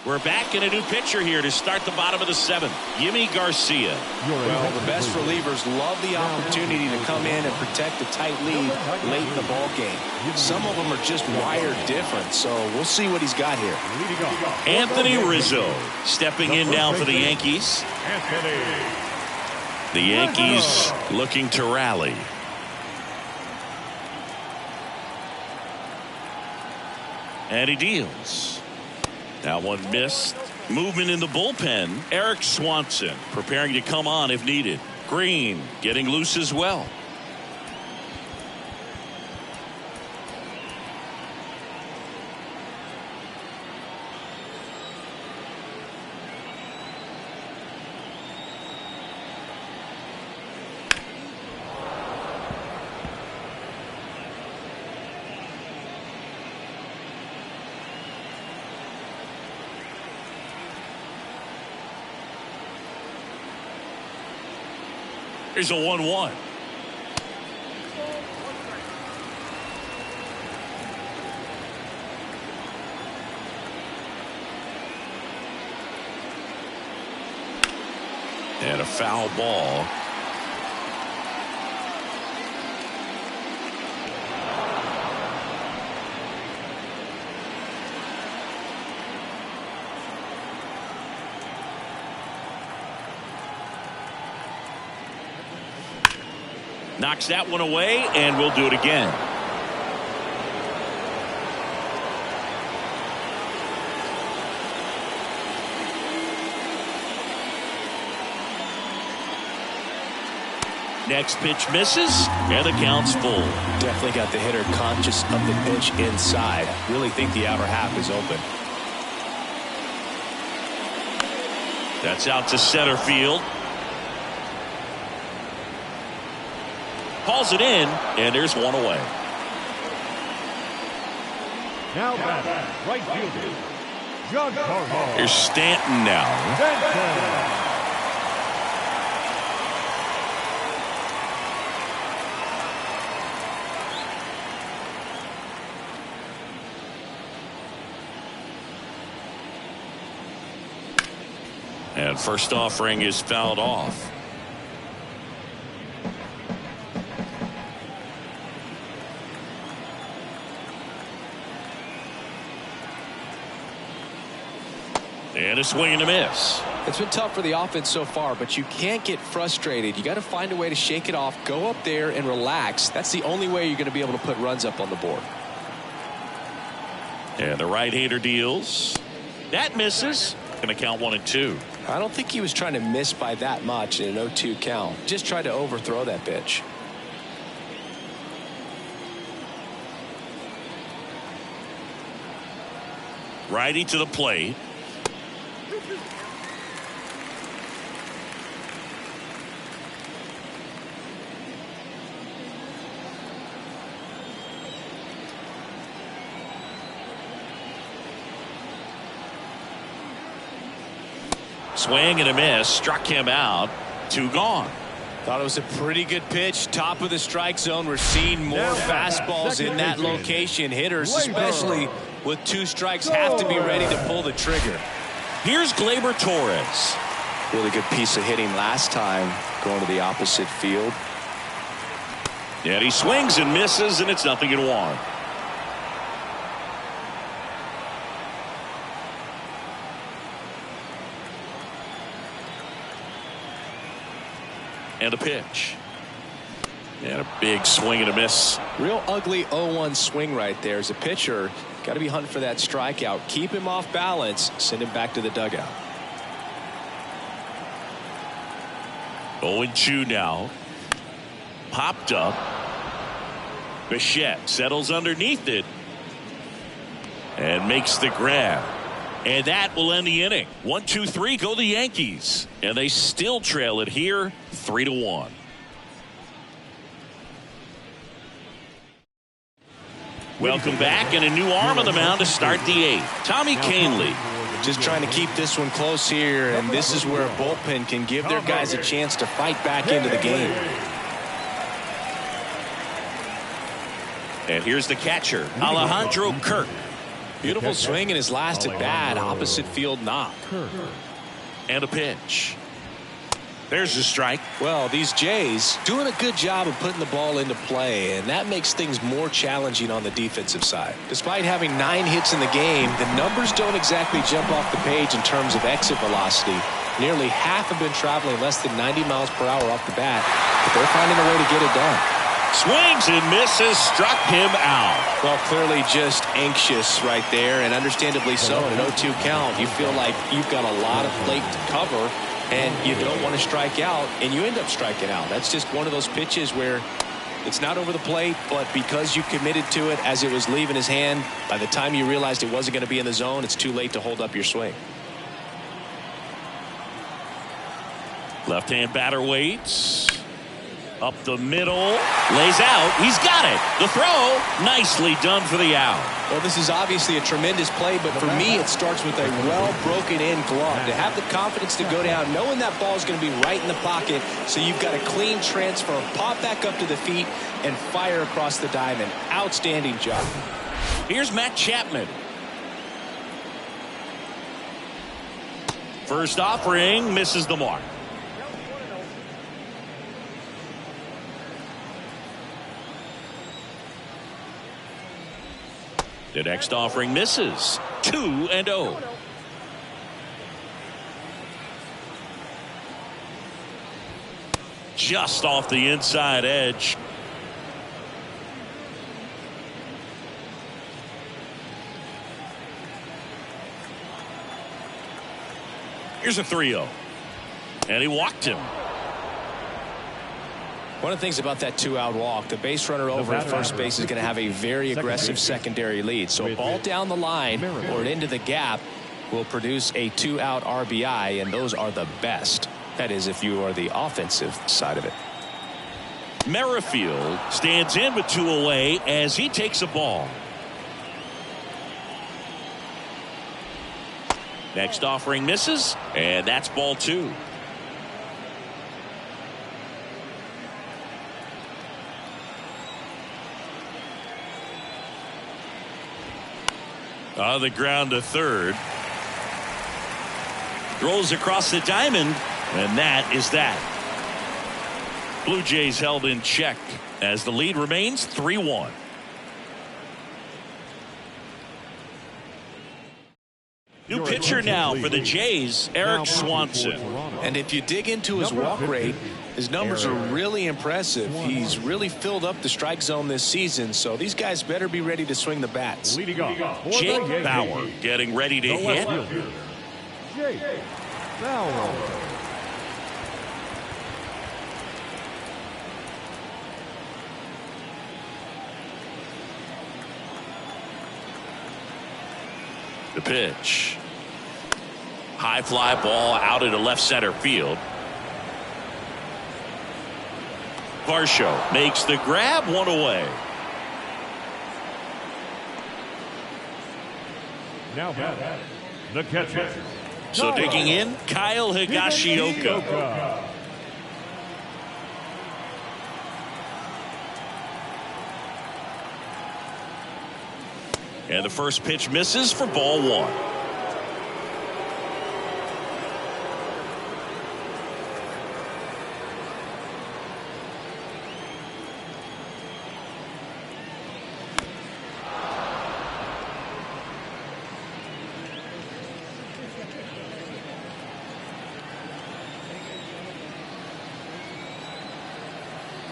Speaker 1: We're back in a new pitcher here to start the bottom of the 7th. Yimi Garcia.
Speaker 2: Well, the best relievers love the opportunity to come in and protect the tight lead late in the ball game. Some of them are just wired different, so we'll see what he's got here.
Speaker 1: Anthony Rizzo stepping in now for the Yankees. The Yankees looking to rally. And he deals. That one missed. Movement in the bullpen. Eric Swanson preparing to come on if needed. Green getting loose as well. Here's a 1-1. And a foul ball. Knocks that one away, and we'll do it again. Next pitch misses, and the count's full.
Speaker 2: Definitely got the hitter conscious of the pitch inside. Really think the outer half is open.
Speaker 1: That's out to center field. Calls it in, and there's one away.
Speaker 3: Now batting, right fielder, John Carver.
Speaker 1: Here's Stanton now. And first offering is fouled off. And a swing and a miss.
Speaker 2: It's been tough for the offense so far, but you can't get frustrated. You got to find a way to shake it off, go up there and relax. That's the only way you're going to be able to put runs up on the board.
Speaker 1: And the right-hander deals. That misses. Going to count 1-2.
Speaker 2: I don't think he was trying to miss by that much in an 0-2 count. Just tried to overthrow that pitch.
Speaker 1: Righty to the plate. Swing and a miss, struck him out. 2 gone.
Speaker 2: Thought it was a pretty good pitch. Top of the strike zone. We're seeing more fastballs in that location. Hitters, especially with 2 strikes, have to be ready to pull the trigger.
Speaker 1: Here's Gleyber Torres.
Speaker 2: Really good piece of hitting last time, going to the opposite field.
Speaker 1: And he swings and misses, and it's 0-1. And a pitch. And a big swing and a miss.
Speaker 2: Real ugly 0-1 swing right there. As a pitcher, got to be hunting for that strikeout. Keep him off balance. Send him back to the dugout.
Speaker 1: 0-2 now. Popped up. Bichette settles underneath it. And makes the grab. And that will end the inning. 1-2-3 go the Yankees. And they still trail it here 3-1. Welcome back, and a new arm on the mound to start the 8th. Tommy Kahnle.
Speaker 2: Just trying to keep this one close here, and this is where a bullpen can give their guys a chance to fight back into the game.
Speaker 1: And here's the catcher, Alejandro Kirk.
Speaker 2: Beautiful swing in his last at bat, opposite field knock.
Speaker 1: And a pitch. There's a strike.
Speaker 2: Well, these Jays doing a good job of putting the ball into play, and that makes things more challenging on the defensive side. Despite having 9 hits in the game, the numbers don't exactly jump off the page in terms of exit velocity. Nearly half have been traveling less than 90 miles per hour off the bat, but they're finding a way to get it done.
Speaker 1: Swings and misses, struck him out.
Speaker 2: Well, clearly just anxious right there, and understandably so. In an 0-2 count, you feel like you've got a lot of plate to cover, and you don't want to strike out, and you end up striking out. That's just one of those pitches where it's not over the plate, but because you committed to it as it was leaving his hand, by the time you realized it wasn't going to be in the zone, it's too late to hold up your swing.
Speaker 1: Left-hand batter waits. Up the middle, lays out, he's got it. The throw, nicely done for the out.
Speaker 2: Well, this is obviously a tremendous play, but for me it starts with a well broken in glove. To have the confidence to go down, knowing that ball is going to be right in the pocket, so you've got a clean transfer, pop back up to the feet, and fire across the diamond. Outstanding job.
Speaker 1: Here's Matt Chapman. First offering, misses the mark. The next offering misses. 2-0. Just off the inside edge. Here's a 3-0. And he walked him.
Speaker 2: One of the things about that 2-out walk, the base runner over at first base is going to have a very aggressive secondary lead. So a ball down the line or into the gap will produce a 2-out RBI, and those are the best. That is, if you are the offensive side of it.
Speaker 1: Merrifield stands in with 2 away as he takes a ball. Next offering misses, and that's ball 2. On the ground to third. Throws across the diamond, and that is that. Blue Jays held in check as the lead remains 3-1. New pitcher now for the Jays, Eric Swanson.
Speaker 2: And if you dig into his walk rate, his numbers are really impressive. He's really filled up the strike zone this season, so these guys better be ready to swing the bats.
Speaker 1: Jake Bauer getting ready to hit.
Speaker 3: Jake Bauer.
Speaker 1: The pitch. High fly ball out into left center field. Varsho makes the grab, 1 away.
Speaker 3: Now the catcher.
Speaker 1: So digging in, Kyle Higashioka. And the first pitch misses for ball 1.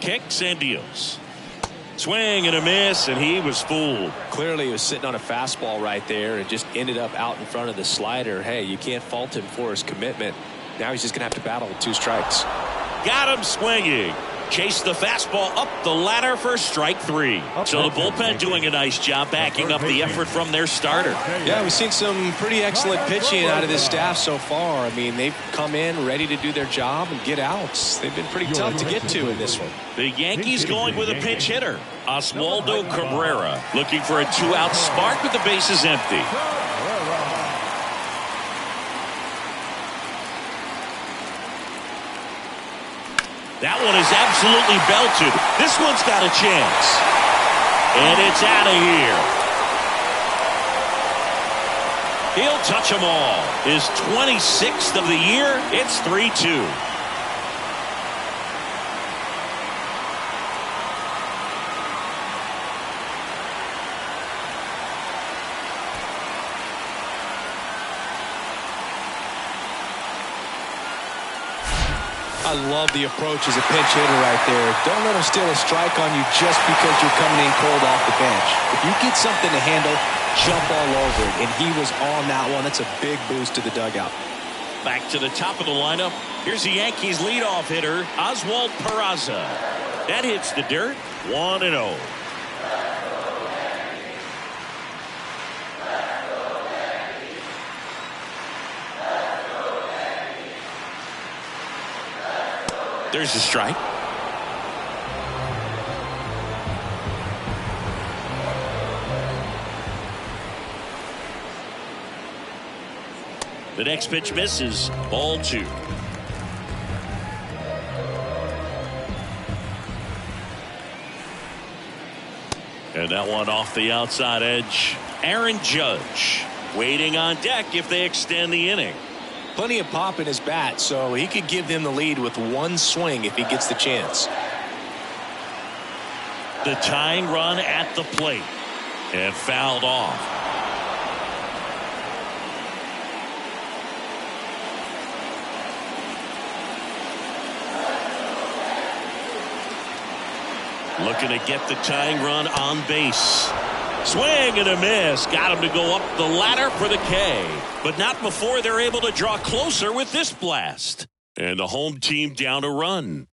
Speaker 1: Kicks and deals. Swing and a miss, and he was fooled.
Speaker 2: Clearly he was sitting on a fastball right there and just ended up out in front of the slider. Hey, you can't fault him for his commitment. Now he's just going to have to battle with 2 strikes.
Speaker 1: Got him swinging. Chased the fastball up the ladder for strike 3. So the bullpen doing a nice job backing up the effort from their starter.
Speaker 2: Yeah, we've seen some pretty excellent pitching out of this staff so far. I mean, they've come in ready to do their job and get outs. They've been pretty tough to get to in this one.
Speaker 1: The Yankees going with a pinch hitter. Oswaldo Cabrera looking for a 2-out spark with the bases empty. That one is absolutely belted. This one's got a chance. And it's out of here. He'll touch them all. His 26th of the year. It's 3-2.
Speaker 2: I love the approach as a pinch hitter right there. Don't let him steal a strike on you just because you're coming in cold off the bench. If you get something to handle, jump all over it. And he was on that one. That's a big boost to the dugout.
Speaker 1: Back to the top of the lineup. Here's the Yankees leadoff hitter, Oswald Peraza. That hits the dirt. 1-0. There's a strike. The next pitch misses. Ball 2. And that one off the outside edge. Aaron Judge waiting on deck if they extend the inning.
Speaker 2: Plenty of pop in his bat, so he could give them the lead with 1 swing if he gets the chance.
Speaker 1: The tying run at the plate and fouled off. Looking to get the tying run on base. Swing and a miss. Got him to go up the ladder for the K. But not before they're able to draw closer with this blast. And the home team down a run.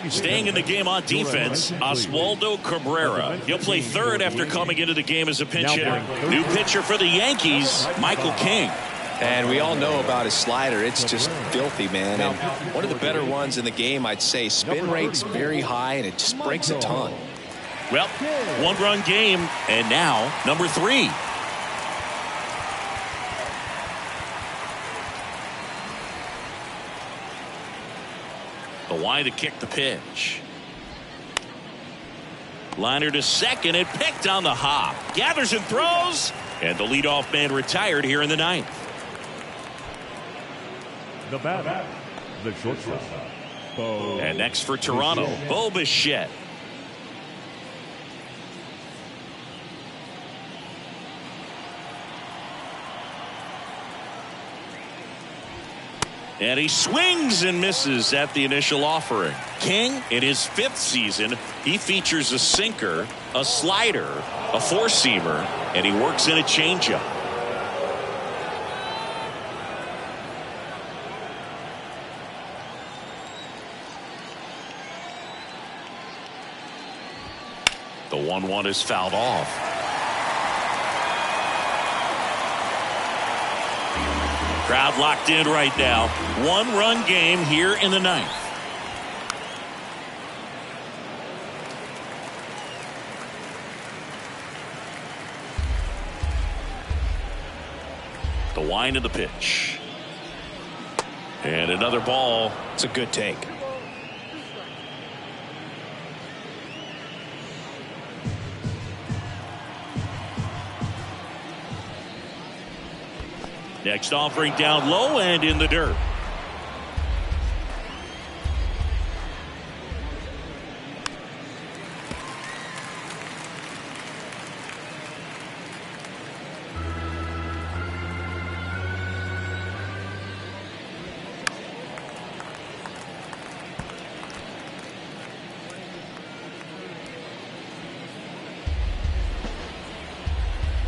Speaker 1: Staying in the game on defense, Oswaldo Cabrera. He'll play third after coming into the game as a pinch hitter. New pitcher for the Yankees, Michael King.
Speaker 2: And we all know about his slider. It's just filthy, man. And one of the better ones in the game, I'd say. Spin rate's very high, and it just breaks a ton.
Speaker 1: Well, one-run game, and now number 3. The line to kick the pitch. Liner to second and picked on the hop. Gathers and throws. And the leadoff man retired here in the 9th.
Speaker 3: The batter, the shortstop.
Speaker 1: And next for Toronto, Bo Bichette. And he swings and misses at the initial offering. King, in his 5th season, he features a sinker, a slider, a four-seamer, and he works in a changeup. The 1-1 is fouled off. Crowd locked in right now. One-run game here in the 9th. The wind of the pitch. And another ball.
Speaker 2: It's a good take.
Speaker 1: Next offering down low and in the dirt.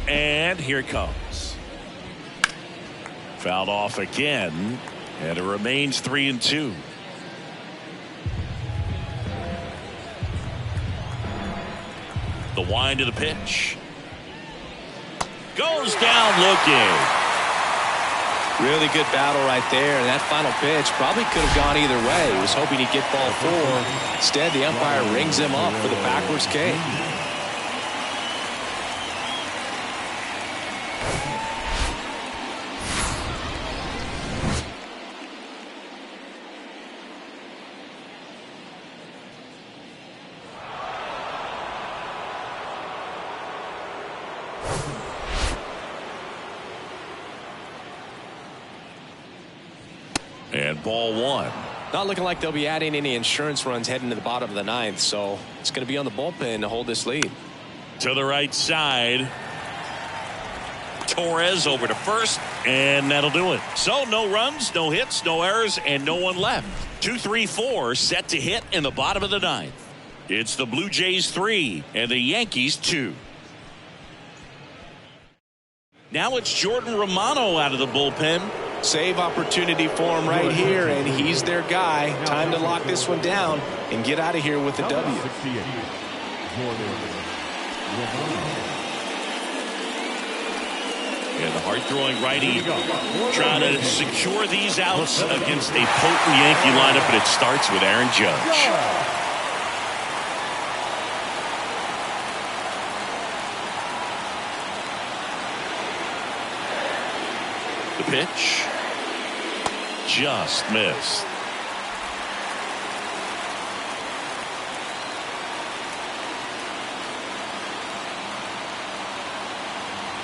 Speaker 1: And here it comes. Fouled off again, and it remains 3-2. The wind of the pitch. Goes down looking.
Speaker 2: Really good battle right there, and that final pitch probably could have gone either way. He was hoping he'd get ball 4. Instead, the umpire rings him up for the backwards K.
Speaker 1: And ball 1.
Speaker 2: Not looking like they'll be adding any insurance runs heading to the bottom of the 9th, so it's going to be on the bullpen to hold this lead.
Speaker 1: To the right side. Torres over to first, and that'll do it. So no runs, no hits, no errors, and no one left. 2-3-4 set to hit in the bottom of the 9th. It's the Blue Jays 3 and the Yankees 2. Now it's Jordan Romano out of the bullpen.
Speaker 2: Save opportunity for him right here, and he's their guy. Time to lock this one down and get out of here with the W.
Speaker 1: And the hard-throwing righty trying to secure these outs against a potent Yankee lineup, but it starts with Aaron Judge. The pitch. Just missed.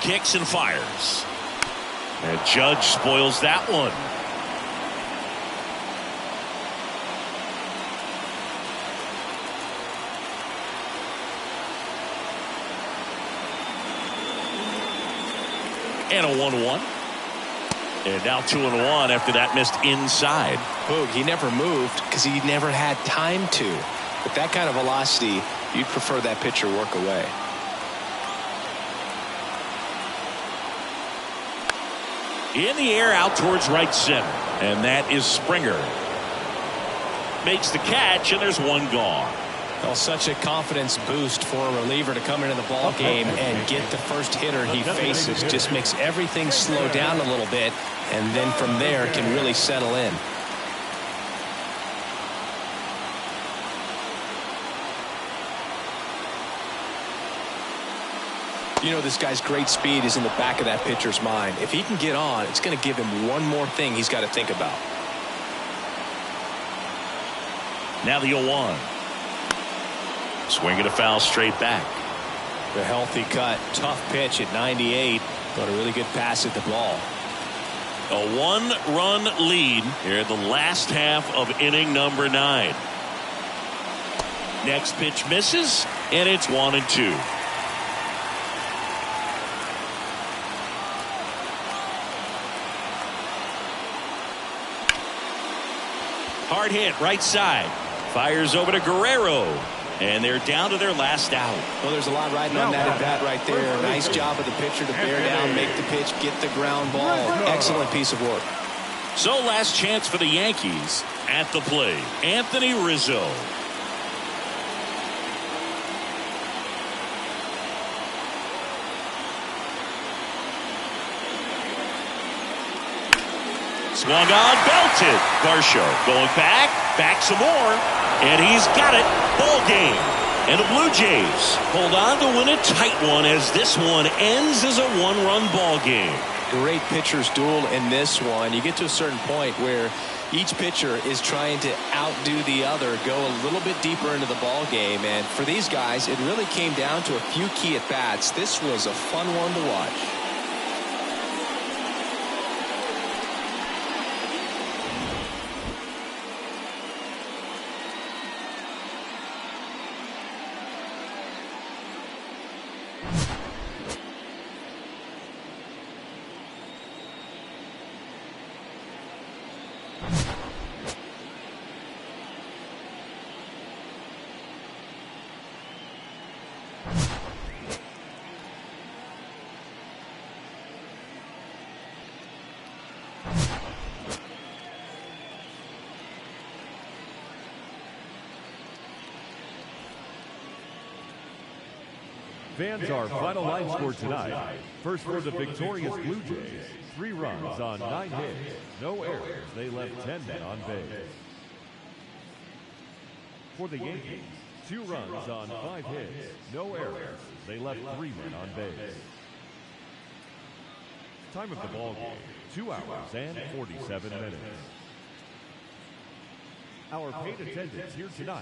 Speaker 1: Kicks and fires. And Judge spoils that one. And a 1-1. And now 2-1 after that missed inside.
Speaker 2: Boog, he never moved because he never had time to. With that kind of velocity, you'd prefer that pitcher work away. In the air out towards right center. And that is Springer.
Speaker 1: makes the catch, and there's one gone.
Speaker 2: Well, such a confidence boost for a reliever to come into the ball game and get the first hitter he faces. Just makes everything slow down a little bit, and then from there can really settle in. You know, this guy's great speed is in the back of that pitcher's mind. If he can get on, it's going to give him one more thing he's got to think about.
Speaker 1: Now the 0-1. Swing and a foul straight back.
Speaker 2: The healthy cut. Tough pitch at 98, but a really good pass at the ball.
Speaker 1: A 1-run lead here in the last half of inning number 9. Next pitch misses, and it's 1-2. Hard hit right side. Fires over to Guerrero. And they're down to their last out.
Speaker 2: Well, there's a lot riding on that at bat right there. Nice job of the pitcher to bear down, make the pitch, get the ground ball. Excellent piece of work.
Speaker 1: So last chance for the Yankees. At the plate, Anthony Rizzo. Swung on, belted. Varsho going back some more. And he's got it. Ball game. And the Blue Jays hold on to win a tight one as this one ends as a 1-run ball game.
Speaker 2: Great pitcher's duel in this one. You get to a certain point where each pitcher is trying to outdo the other, go a little bit deeper into the ball game. And for these guys, it really came down to a few key at-bats. This was a fun one to watch.
Speaker 3: Fans, our final line score tonight. First for the victorious Blue Jays, 3 runs on 9 hits, no errors. They left 10 men on base. For the Yankees, 2 runs on 5 hits, no errors. They left 3 men on base. Time of the ball game, 2 hours and 47 minutes. Our paid attendance here tonight.